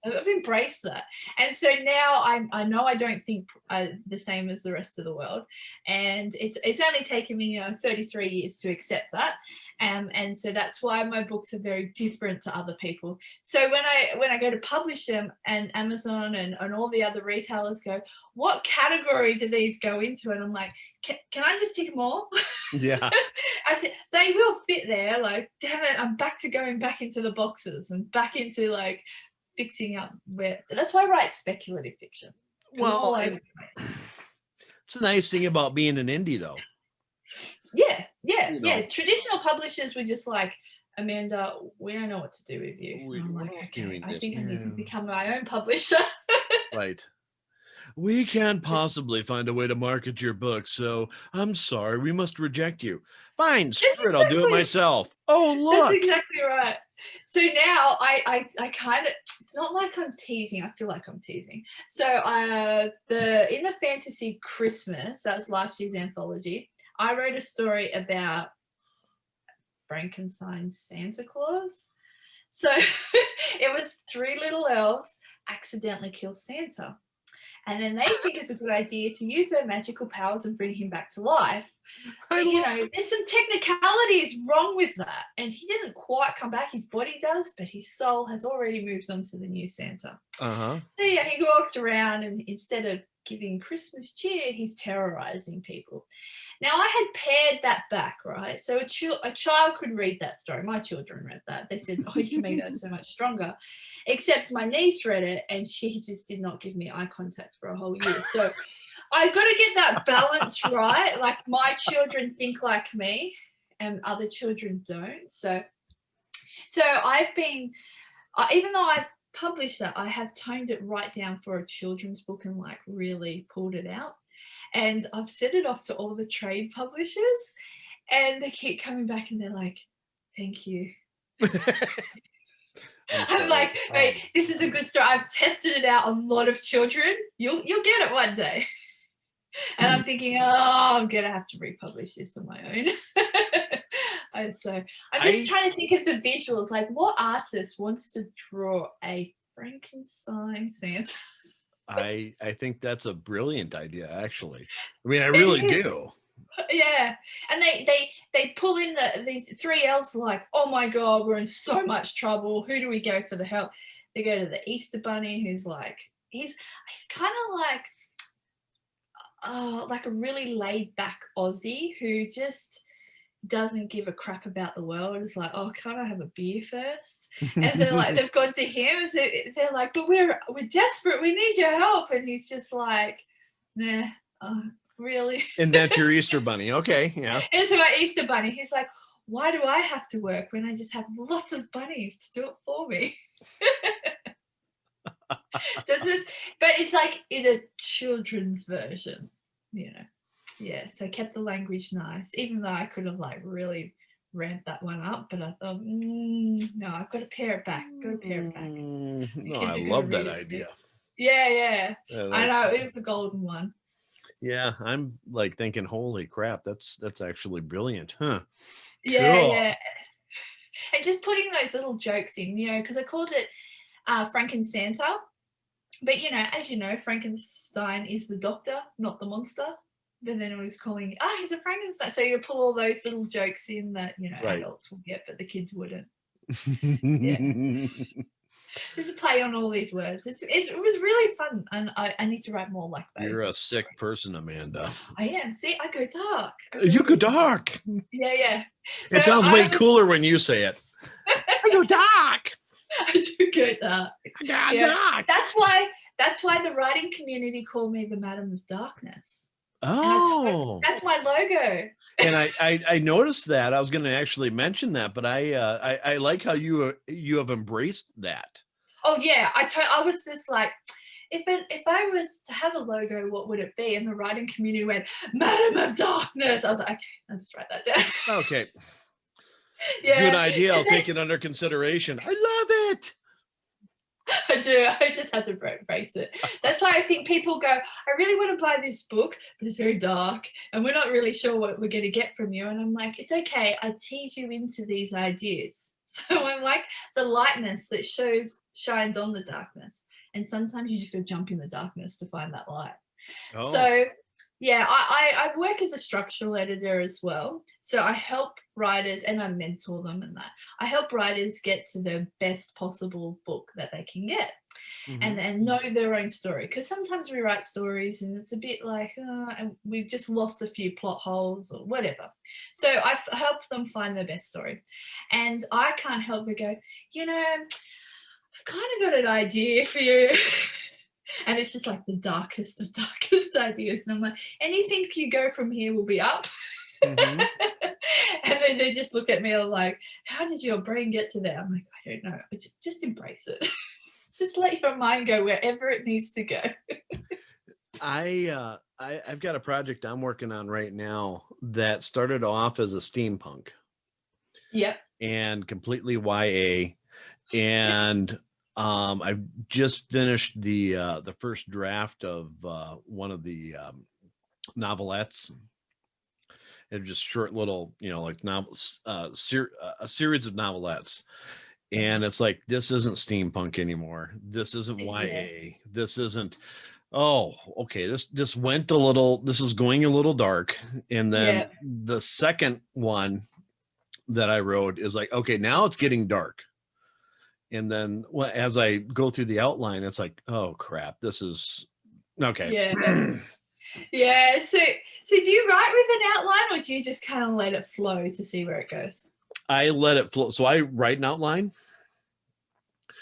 I've embraced that. And so now I know I don't think the same as the rest of the world. And it's only taken me 33 years to accept that. And so that's why my books are very different to other people. So when I go to publish them, and Amazon and all the other retailers go, what category do these go into? And I'm like, can I just tick them all? Yeah. I said, they will fit there. Like, damn it, I'm back to going back into the boxes and back into like fixing up where. That's why I write speculative fiction. Well, it's a nice thing about being an indie, though. Yeah. Traditional publishers were just like, Amanda, we don't know what to do with you. I'm like, okay, I think I need to become my own publisher. Right. We can't possibly find a way to market your book, so I'm sorry, we must reject you. Fine, screw it, I'll do it myself. Oh, look. That's exactly right. So now I kind of, it's not like I'm teasing. I feel like I'm teasing. So in the Fantasy Christmas, that was last year's anthology, I wrote a story about Frankenstein's Santa Claus. So it was 3 little elves accidentally kill Santa. And then they think it's a good idea to use their magical powers and bring him back to life. But, there's some technicalities wrong with that. And he doesn't quite come back. His body does, but his soul has already moved on to the new Santa. Uh-huh. So yeah, he walks around, and instead of giving Christmas cheer, he's terrorizing people. Now, I had paired that back, right? So a child could read that story. My children read that. They said, oh, you can make that so much stronger. Except my niece read it, and she just did not give me eye contact for a whole year. So I got to get that balance right. Like, my children think like me, and other children don't. So I've been, even though I've published that, I have toned it right down for a children's book and like really pulled it out. And I've sent it off to all the trade publishers, and they keep coming back and they're like, thank you. I'm like, wait, this is a good story. I've tested it out on a lot of children. You'll get it one day. And I'm thinking, oh, I'm gonna have to republish this on my own. I'm just trying to think of the visuals. Like, what artist wants to draw a Frankenstein Santa? I think that's a brilliant idea, actually. I mean, I really do. Yeah, and they pull in these three elves. Like, oh my god, we're in so much trouble. Who do we go for the help? They go to the Easter Bunny, who's like he's kind of like a really laid back Aussie who just doesn't give a crap about the world. It's like, oh, can't I have a beer first? And they're like, they've gone to him. So they're like, but we're desperate. We need your help. And he's just like, nah, really? And that's your Easter Bunny. Okay, yeah. It's my Easter Bunny. He's like, why do I have to work when I just have lots of bunnies to do it for me? But it's like in a children's version, you know. Yeah, so I kept the language nice, even though I could have like really ramped that one up. But I thought, no, I've got to pare it back. No, I love that idea. Yeah. I know, it was the golden one. Yeah, I'm like thinking, holy crap, that's actually brilliant, huh? Yeah, cool. yeah. And just putting those little jokes in, you know, because I called it Franken Santa. But, you know, as you know, Frankenstein is the doctor, not the monster. But then it was calling, he's a Frankenstein. So you pull all those little jokes in that, you know, Right. adults will get, but the kids wouldn't. Yeah. Just play on all these words. It was really fun. And I need to write more like those. You're a sick person, Amanda. I am. See, I go dark. You go dark. Yeah. It sounds way cooler when you say it. I go dark. I do go dark. Dark. That's why the writing community call me the Madam of Darkness. Oh, that's my logo. And I noticed that. I was going to actually mention that, but I like how you have embraced that. Oh yeah, I was just like, if I was to have a logo, what would it be? And the writing community went, Madam of Darkness. I was like, okay, I'll just write that down. Okay. Yeah. Good idea. I'll take it under consideration. I love it. I do. I just had to embrace it. That's why I think people go, I really want to buy this book, but it's very dark and we're not really sure what we're going to get from you. And I'm like, it's okay. I tease you into these ideas. So I'm like the lightness that shines on the darkness. And sometimes you just go jump in the darkness to find that light. Oh. So yeah, I work as a structural editor as well. So I help writers and I mentor them and that. I help writers get to the best possible book that they can get and know their own story. Because sometimes we write stories and it's a bit like, and we've just lost a few plot holes or whatever. So I help them find their best story. And I can't help but go, you know, I've kind of got an idea for you. And it's just like the darkest of darkest ideas. And I'm like, anything you go from here will be up. And then they just look at me like, how did your brain get to there? I'm like, I don't know. Just embrace it. Just let your mind go wherever it needs to go. I've got a project I'm working on right now that started off as a steampunk. Yep. And completely YA. And I've just finished the first draft of one of the novelettes. They're just short little, you know, like novels, a series of novelettes. And it's like, this isn't steampunk anymore. This isn't YA. This isn't, okay. This went a little, this is going a little dark. And then the second one that I wrote is like, okay, now it's getting dark. And then as I go through the outline, it's like, oh crap, this is okay. Yeah. So do you write with an outline or do you just kind of let it flow to see where it goes? I let it flow. So I write an outline.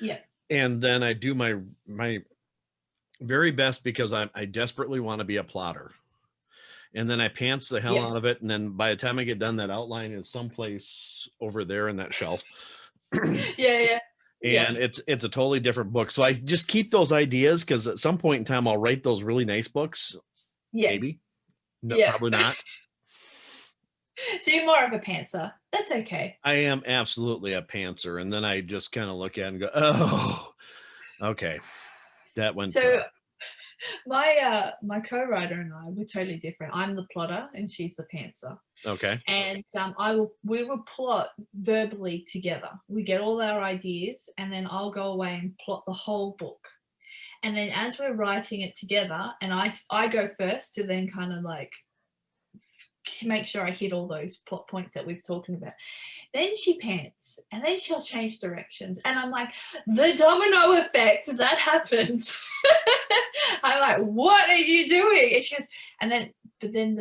Yeah. And then I do my very best because I desperately want to be a plotter. And then I pants the hell out of it. And then by the time I get done, that outline is someplace over there in that shelf. Yeah. And it's a totally different book. So I just keep those ideas because at some point in time, I'll write those really nice books. Yeah. Maybe. No, probably not. So you're more of a pantser. That's okay. I am absolutely a pantser. And then I just kind of look at it and go, oh, okay. That went. So My co-writer and I, we're totally different. I'm the plotter and she's the pantser. Okay. And we will plot verbally together. We get all our ideas and then I'll go away and plot the whole book. And then as we're writing it together, and I go first to then kind of like make sure I hit all those plot points that we've talking about. Then she pants and then she'll change directions. And I'm like, the domino effect that happens. I'm like, what are you doing? And she goes, but then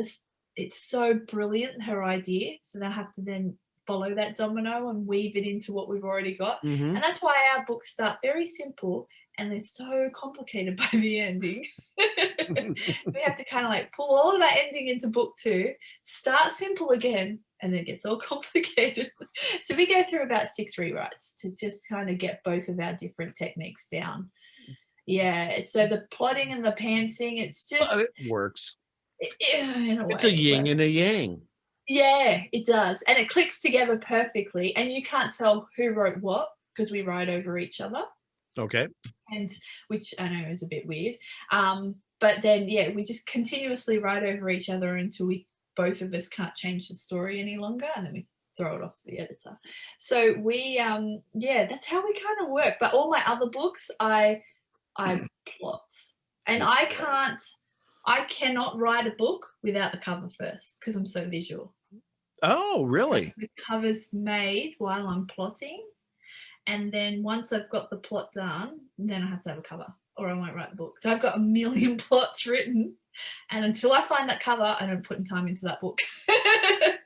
it's so brilliant, her idea. So then I have to then follow that domino and weave it into what we've already got. Mm-hmm. And that's why our books start very simple and they're so complicated by the ending. We have to kind of like pull all of that ending into book 2, start simple again, and then it gets all complicated. So we go through about 6 rewrites to just kind of get both of our different techniques down. Yeah, so the plotting and the pantsing, it's just... But it works. In a way, It's a yin and a yang. Yeah, it does. And it clicks together perfectly. And you can't tell who wrote what because we write over each other. Okay. And which I know is a bit weird. But then, yeah, we just continuously write over each other until both of us can't change the story any longer. And then we throw it off to the editor. So we, that's how we kind of work. But all my other books, I plot. And I cannot write a book without the cover first because I'm so visual. Oh, really? So the cover's made while I'm plotting. And then once I've got the plot done, then I have to have a cover or I won't write the book. So I've got 1 million plots written. And until I find that cover, I don't put time into that book.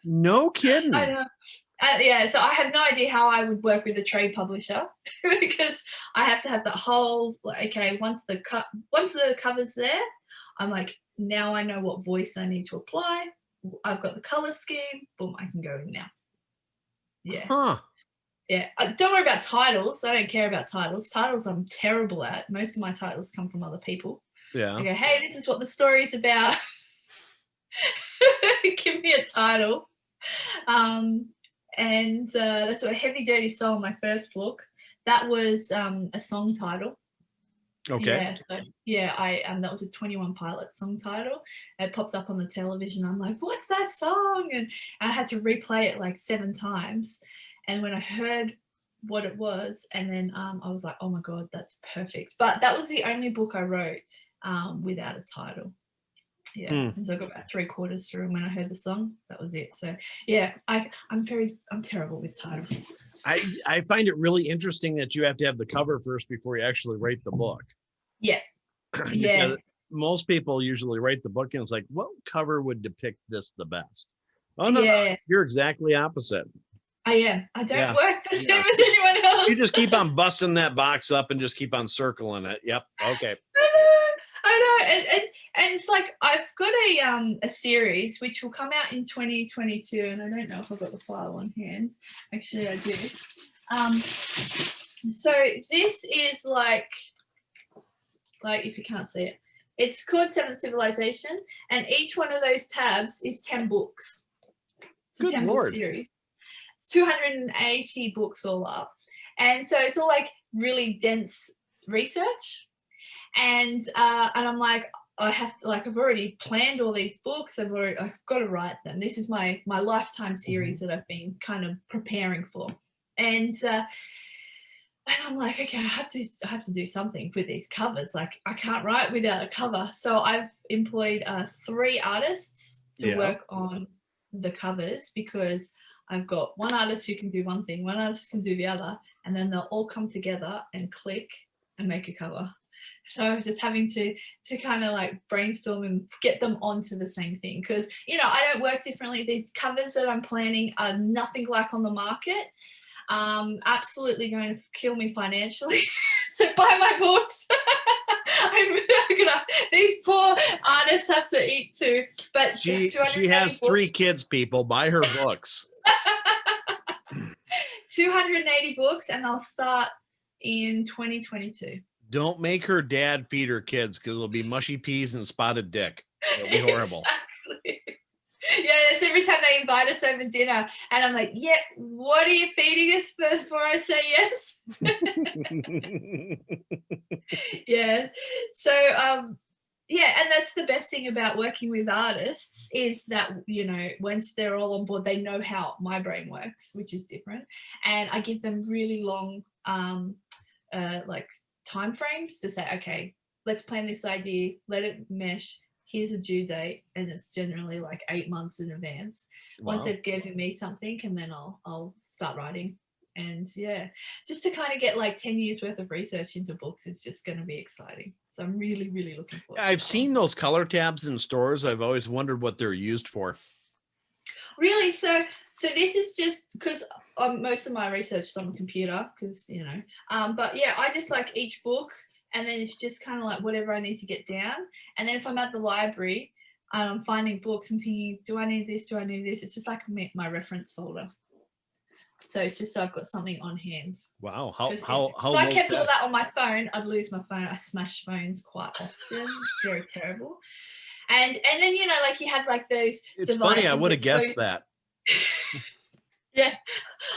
No kidding. I know. Yeah, so I have no idea how I would work with a trade publisher because I have to have that whole, okay, once the cover's there, I'm like, now I know what voice I need to apply. I've got the color scheme. Boom, I can go in now. Yeah. Huh. Yeah. Don't worry about titles. I don't care about titles. Titles I'm terrible at. Most of my titles come from other people. Yeah. I go, hey, this is what the story's about. Give me a title. And that's what Heavy Dirty Soul, my first book. That was a song title. Okay. Yeah, so that was a 21 Pilot song title. It pops up on the television. I'm like, what's that song? And I had to replay it like 7 times. And when I heard what it was, and then I was like, oh my God, that's perfect. But that was the only book I wrote without a title. Yeah. And so I got about 3/4 through, and when I heard the song, that was it. So yeah, I'm terrible with titles. I find it really interesting that you have to have the cover first before you actually write the book. Yeah. Yeah. Most people usually write the book and it's like, what cover would depict this the best? Oh no, Yeah. no, you're exactly opposite. I am. I don't work the same as anyone else. You just keep on busting that box up and just keep on circling it. Yep. Okay. I know. And it's like I've got a series which will come out in 2022, and I don't know if I've got the file on hand. Actually, I do. So this is like if you can't see it, it's called Seventh Civilization, and each one of those tabs is 10 books. It's a 10 book series. 280 books all up, and so it's all like really dense research, and I'm like, I have to, like, I've already planned all these books. I've got to write them. This is my lifetime series that I've been kind of preparing for, and I'm like, okay, I have to do something with these covers. Like, I can't write without a cover, so I've employed 3 artists to work on the covers, because I've got one artist who can do one thing, one artist can do the other, and then they'll all come together and click and make a cover. So I was just having to kind of like brainstorm and get them onto the same thing, because, you know, I don't work differently. The covers that I'm planning are nothing like on the market. Absolutely going to kill me financially. So buy my books. These poor artists have to eat too. But she has 3 kids, people. Buy her books. 280 books, and I'll start in 2022. Don't make her dad feed her kids, because it'll be mushy peas and spotted dick. It'll be horrible. Exactly. It's every time they invite us over dinner, and I'm like, "Yeah, what are you feeding us before I say yes?" Yeah. So, and that's the best thing about working with artists is that, once they're all on board, they know how my brain works, which is different. And I give them really long, like time frames to say, okay, let's plan this idea, let it mesh. Here's a due date, and it's generally like 8 months in advance. Wow. Once they've given me something, and then I'll start writing. And just to kind of get like 10 years worth of research into books is just going to be exciting. So I'm really, really looking forward to I've that seen one. those color tabs in stores. I've always wondered what they're used for. Really? So this is just because most of my research is on the computer because, but yeah, I just like each book, and then it's just kind of like whatever I need to get down. And then if I'm at the library, I'm finding books and thinking, do I need this? Do I need this? It's just like my reference folder. So it's just so I've got something on hand. Wow. If I kept all that on my phone, I'd lose my phone. I smash phones quite often. Very terrible. And then like you have like those. It's funny. I would have guessed that. Yeah,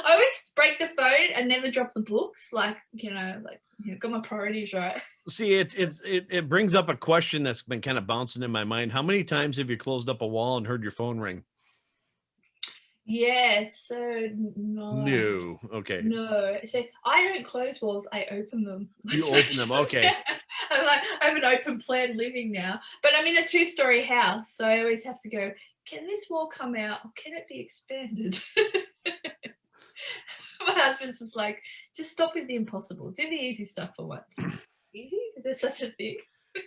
I always break the phone and never drop the books. Like got my priorities right. See, it brings up a question that's been kind of bouncing in my mind. How many times have you closed up a wall and heard your phone ring? Yeah, so no. Okay. No. So I don't close walls, I open them. You open them, okay. I'm like, I have an open plan living now. But I'm in a 2-story house, so I always have to go, can this wall come out or can it be expanded? My husband's just like, just stop with the impossible. Do the easy stuff for once. Easy? Is there such a thing?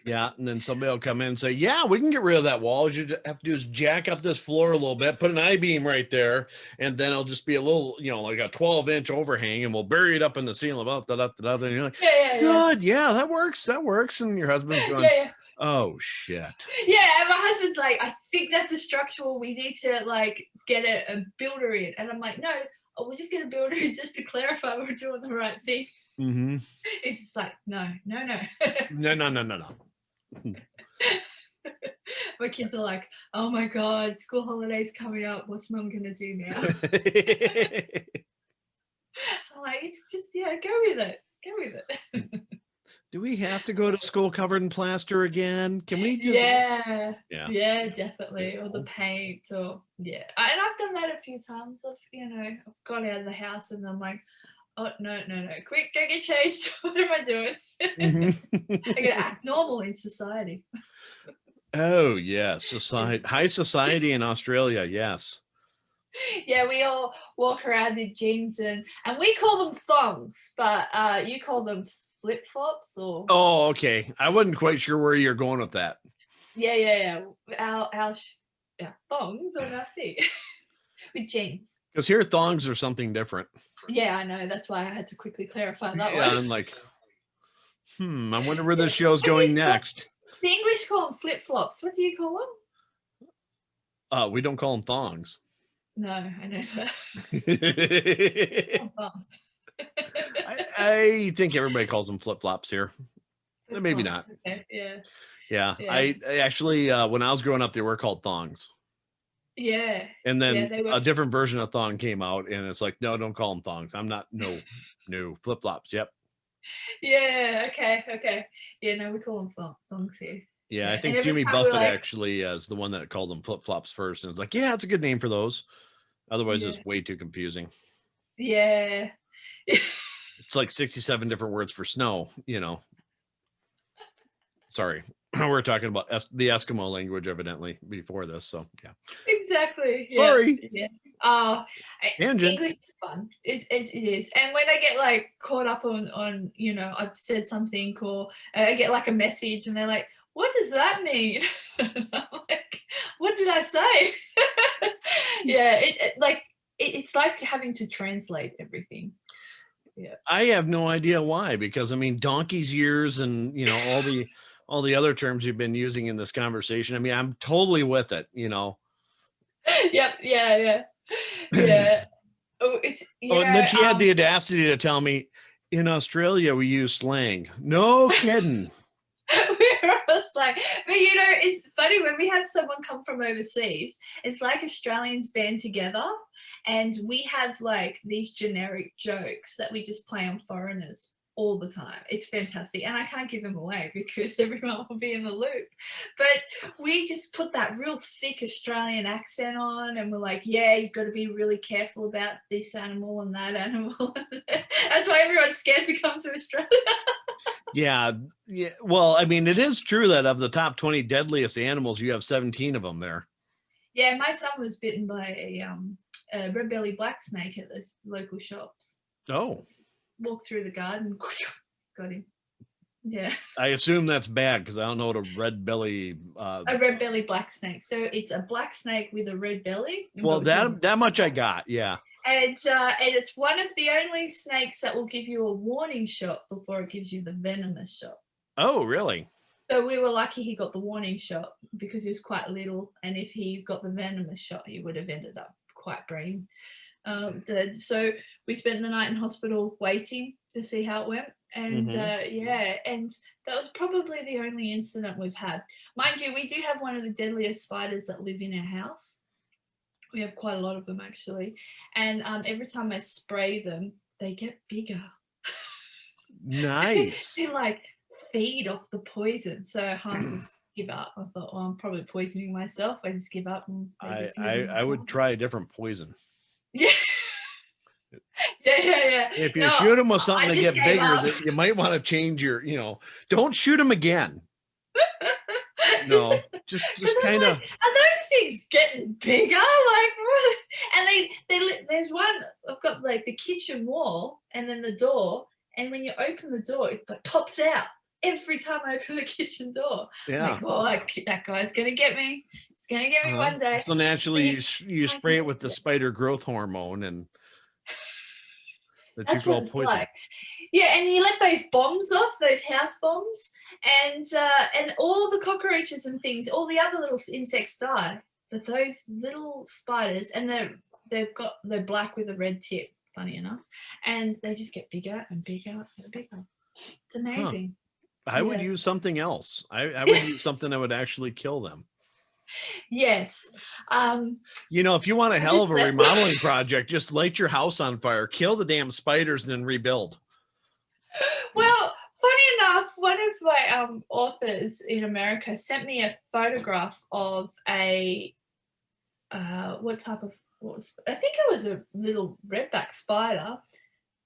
Yeah, and then somebody will come in and say, yeah, we can get rid of that wall. All you have to do is jack up this floor a little bit, put an I-beam right there, and then it'll just be a little, like a 12-inch overhang, and we'll bury it up in the ceiling. And you're like, good, yeah, that works. And your husband's going, oh, shit. Yeah, and my husband's like, I think that's a structural. We need to, like, get a builder in. And I'm like, no, we're just going to build it just to clarify we're doing the right thing. Mm-hmm. It's just like, no. No. My kids are like, oh my God, school holidays coming up. What's mom going to do now? I'm like, it's just, go with it. Do we have to go to school covered in plaster again? Can we just... Yeah, definitely. Or the paint or, and I've done that a few times. I've gone out of the house and I'm like, oh, no. Quick, go get changed. What am I doing? I gotta act normal in society. Oh, yes. High society in Australia, yes. Yeah, we all walk around in jeans and we call them thongs, but you call them flip-flops or... Oh, okay. I wasn't quite sure where you're going with that. Yeah. Our thongs on our feet with jeans. Because here thongs are something different. Yeah, I know. That's why I had to quickly clarify that one. I'm like, I wonder where this show's going next. The English call them flip-flops. What do you call them? We don't call them thongs. No, I know that. I think everybody calls them flip-flops here. Maybe not. Okay, yeah. I actually, when I was growing up, they were called thongs. Yeah. And then a different version of thong came out, and it's like, no, don't call them thongs. I'm not. No, flip-flops. Yep. Yeah. Okay. Yeah. No, we call them thongs here. Yeah, I think Jimmy Buffett actually is the one that called them flip-flops first, and it's like, yeah, it's a good name for those. Otherwise, it's way too confusing. Yeah. It's like 67 different words for snow. Sorry. We're talking about the Eskimo language, evidently, before this. So, yeah. Exactly. Sorry. Yeah. Tangent. English is fun. It is. And when I get like caught up on I've said something or I get like a message and they're like, what does that mean? And I'm like, what did I say? Yeah. It's like having to translate everything. Yeah. I have no idea why, because donkey's years and all the other terms you've been using in this conversation. I'm totally with it. Yep. Yeah. Oh, and then she had the audacity to tell me in Australia we use slang. No kidding. We're was like, but you know, it's funny when we have someone come from overseas, it's like Australians band together and we have like these generic jokes that we just play on foreigners all the time. It's fantastic. And I can't give them away because everyone will be in the loop. But we just put that real thick Australian accent on and we're like, yeah, you've got to be really careful about this animal and that animal. That's why everyone's scared to come to Australia. Yeah. Well, I mean, it is true that of the top 20 deadliest animals, you have 17 of them there. Yeah, my son was bitten by a red-bellied black snake at the local shops. Oh. Walked through the garden, got him. Yeah. I assume that's bad because I don't know what a red belly. A red-bellied black snake. So it's a black snake with a red belly. Well, that much I got. Yeah. And it's one of the only snakes that will give you a warning shot before it gives you the venomous shot. Oh, really? So we were lucky he got the warning shot because he was quite little, and if he got the venomous shot, he would have ended up quite brain dead. So we spent the night in hospital waiting to see how it went, and yeah, and that was probably the only incident we've had. Mind you, we do have one of the deadliest spiders that live in our house. We have quite a lot of them actually, and every time I spray them, they get bigger. Nice. They like feed off the poison. So Hans just give up. I thought, well, I'm probably poisoning myself. I just give up. And I would try a different poison. Yeah. Yeah. If you shoot them with something to get bigger, you might want to change your, don't shoot them again. No, just kind of. Like, are those things getting bigger? Like, what? And there's one. I've got like the kitchen wall and then the door. And when you open the door, it like pops out every time I open the kitchen door. Yeah. Like, that guy's gonna get me. He's gonna get me one day. So naturally, you spray it with the spider growth hormone, and that's what it's poison. Like. Yeah, and you let those bombs off, those house bombs, and all the cockroaches and things, all the other little insects die, but those little spiders, and they're black with a red tip, funny enough, and they just get bigger and bigger and bigger. It's amazing. I would use something else. I would use something that would actually kill them. Yes. If you want a hell of a remodeling project, just light your house on fire, kill the damn spiders, and then rebuild. Well, funny enough, one of my authors in America sent me a photograph of I think it was a little redback spider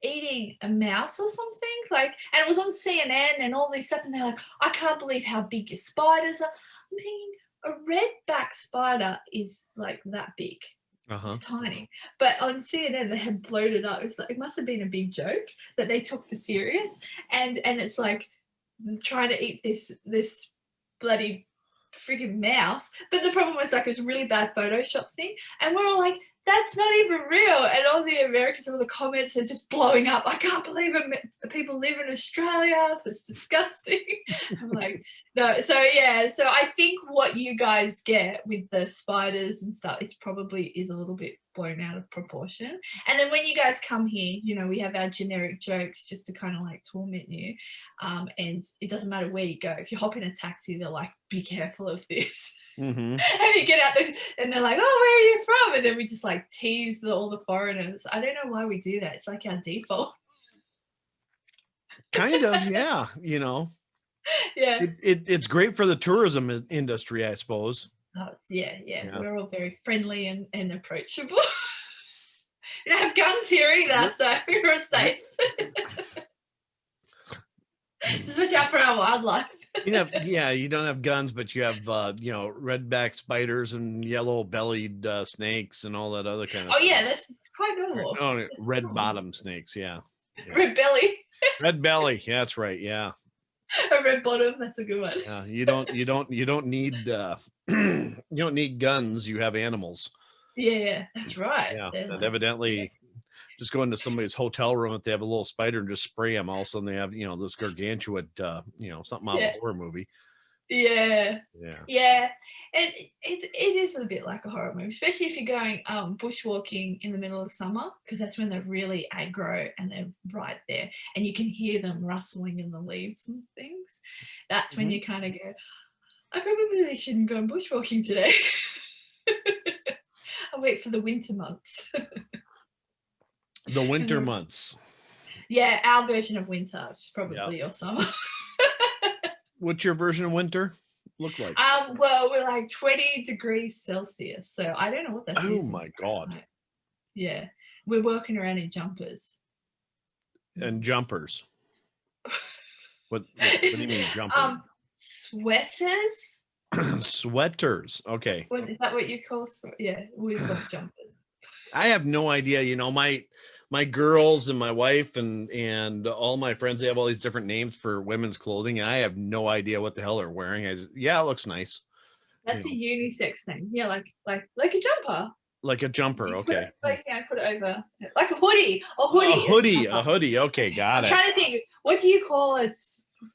eating a mouse or something, and it was on CNN and all this stuff, and they're like, I can't believe how big your spiders are. I'm thinking a redback spider is like that big. It's tiny, but on CNN they had blown it up. It must have been a big joke that they took for serious, and it's like trying to eat this bloody freaking mouse. But the problem was it was a really bad Photoshop thing, and we're all like, that's not even real. And all the Americans, all the comments are just blowing up. I can't believe it. People live in Australia. It's disgusting. I'm like, no. So yeah. So I think what you guys get with the spiders and stuff, it's probably is a little bit blown out of proportion. And then when you guys come here, we have our generic jokes just to kind of like torment you. And it doesn't matter where you go. If you hop in a taxi, they're like, be careful of this. And you get out there and they're like, oh, where are you from? And then we just like tease all the foreigners. I don't know why we do that. It's like our default. Kind of, yeah. Yeah. It's great for the tourism industry, I suppose. Oh, yeah. We're all very friendly and approachable. We don't have guns here either, so we're safe. Just watch out for our wildlife. You don't have guns, but you have redback spiders and yellow-bellied snakes and all that other kind of stuff. Yeah, that's quite normal. Oh, red bottom snakes, yeah. Red belly. Red belly, yeah, that's right, yeah. A red bottom, that's a good one. Yeah, you don't need you don't need guns, you have animals. Yeah, that's right. Yeah, and evidently just go into somebody's hotel room if they have a little spider and just spray them. All of a sudden they have, this gargantuan, something out of a horror movie. Yeah. It is a bit like a horror movie, especially if you're going bushwalking in the middle of summer, because that's when they're really aggro and they're right there and you can hear them rustling in the leaves and things. That's when you kind of go, I probably shouldn't go bushwalking today. I'll wait for the winter months. The winter months. Yeah, our version of winter, which is probably your summer. What's your version of winter look like? Well, we're like 20 degrees Celsius, so I don't know what that is. Oh my God. Yeah, we're walking around in jumpers. And jumpers. What do you mean jumper? Sweaters. Sweaters. Okay. What is that? What you call? Yeah, we've got jumpers. I have no idea. You know, my girls and my wife and all my friends, they have all these different names for women's clothing, and I have no idea what the hell they're wearing. It looks nice. That's a unisex name. Yeah, like a jumper. Like a jumper, okay. Put it over like a hoodie. A hoodie. A hoodie. Okay, got it. I'm trying to think. What do you call a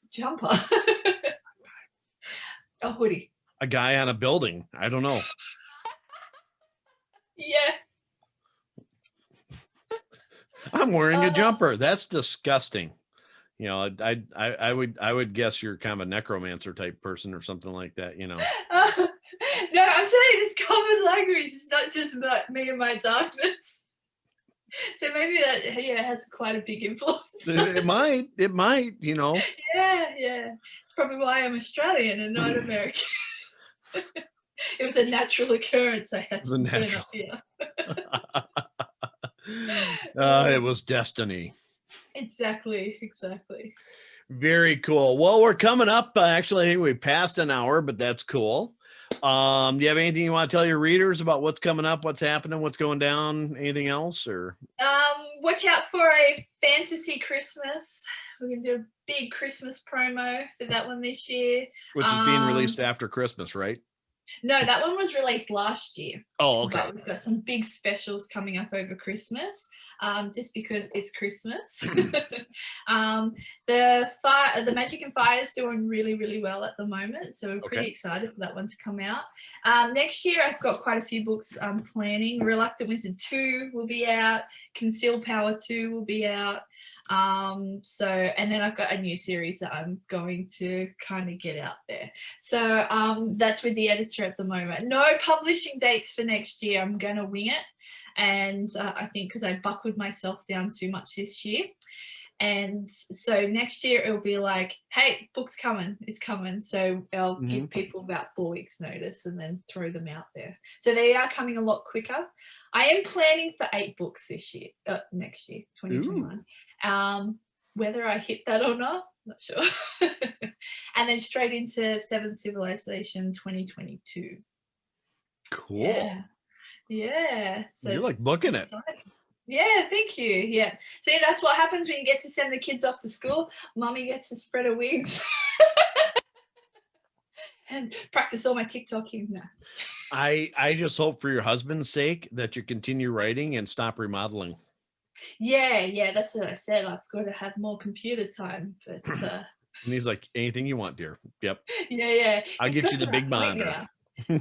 jumper? A hoodie. A guy on a building. I don't know. Yeah. I'm wearing a jumper. That's disgusting. You know, I would guess you're kind of a necromancer type person or something like that, you know. No, I'm saying it's common language. It's not just about me and my darkness. So maybe that has quite a big influence. It might, you know. Yeah. It's probably why I'm Australian and not American. It was a natural occurrence. I had to turn up here. It was destiny. Exactly. Very cool. Well, we're coming up. Actually, I think we passed an hour, but that's cool. Do you have anything you want to tell your readers about what's coming up, what's happening, what's going down, anything else? Or watch out for a fantasy Christmas. We're gonna do a big Christmas promo for that one this year, which is being released after Christmas, right? No, that one was released last year. Oh, okay. But we've got some big specials coming up over Christmas, just because it's Christmas. The Magic and Fire is doing really, really well at the moment, so we're pretty excited for that one to come out. Next year, I've got quite a few books I'm planning. Reluctant Wizard 2 will be out. Concealed Power 2 will be out. And then I've got a new series that I'm going to kind of get out there. So that's with the editor at the moment. No publishing dates for next year. I'm going to wing it. And I think because I buckled myself down too much this year. And so next year it'll be like, hey, book's coming, it's coming. So I'll give people about 4 weeks notice and then throw them out there. So they are coming a lot quicker. I am planning for 8 books this year, next year, 2021. Whether I hit that or not sure. And then straight into 7th Civilization 2022. Cool. Yeah. So you're like booking it. Yeah, thank you. Yeah. See, that's what happens when you get to send the kids off to school. Mommy gets to spread her wings. And practice all my TikToking now. I just hope for your husband's sake that you continue writing and stop remodeling. Yeah, that's what I said. I've got to have more computer time. But and he's like, anything you want, dear. Yep. Yeah. I'll get you the big monitor.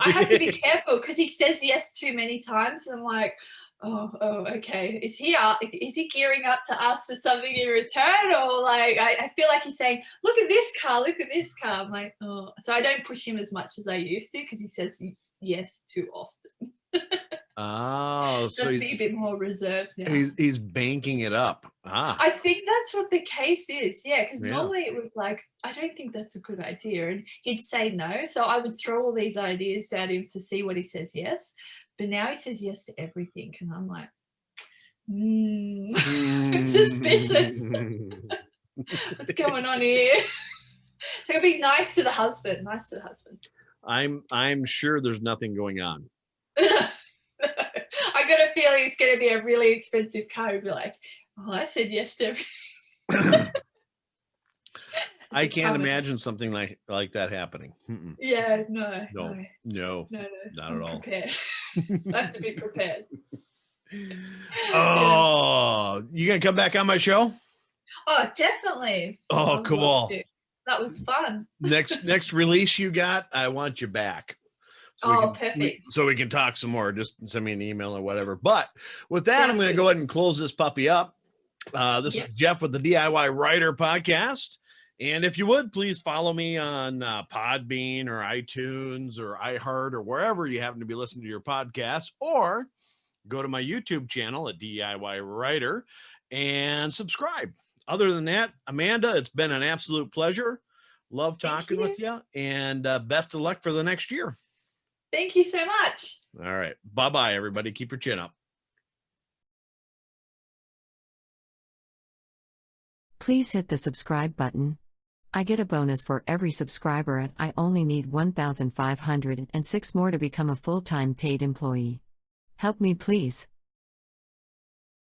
I have to be careful because he says yes too many times. And I'm like, oh, okay. Is he gearing up to ask for something in return? Or like, I feel like he's saying, look at this car. I'm like, oh. So I don't push him as much as I used to because he says yes too often. Oh, so he's a bit more reserved now. He's banking it up. I think that's what the case is. Yeah, because normally it was like, I don't think that's a good idea. And he'd say no. So I would throw all these ideas at him to see what he says yes. But now he says yes to everything. And I'm like, suspicious. What's going on here? So be nice to the husband. I'm sure there's nothing going on. I got a feeling it's going to be a really expensive car. He'd be like, oh, I said yes to everything. I can't imagine something like that happening. Yeah, no, not at all. Prepared. I have to be prepared. Oh, you gonna come back on my show? Oh, definitely. Oh, cool. That was fun. Next release you got, I want you back. Perfect. So we can talk some more. Just send me an email or whatever. But with that, I'm going to go ahead and close this puppy up. This is Jeff with the DIY Writer Podcast. And if you would, please follow me on Podbean or iTunes or iHeart or wherever you happen to be listening to your podcast, or go to my YouTube channel at DIY Writer and subscribe. Other than that, Amanda, it's been an absolute pleasure. Love talking with you, and best of luck for the next year. Thank you so much. All right. Bye-bye, everybody. Keep your chin up. Please hit the subscribe button. I get a bonus for every subscriber, and I only need 1,506 more to become a full-time paid employee. Help me, please.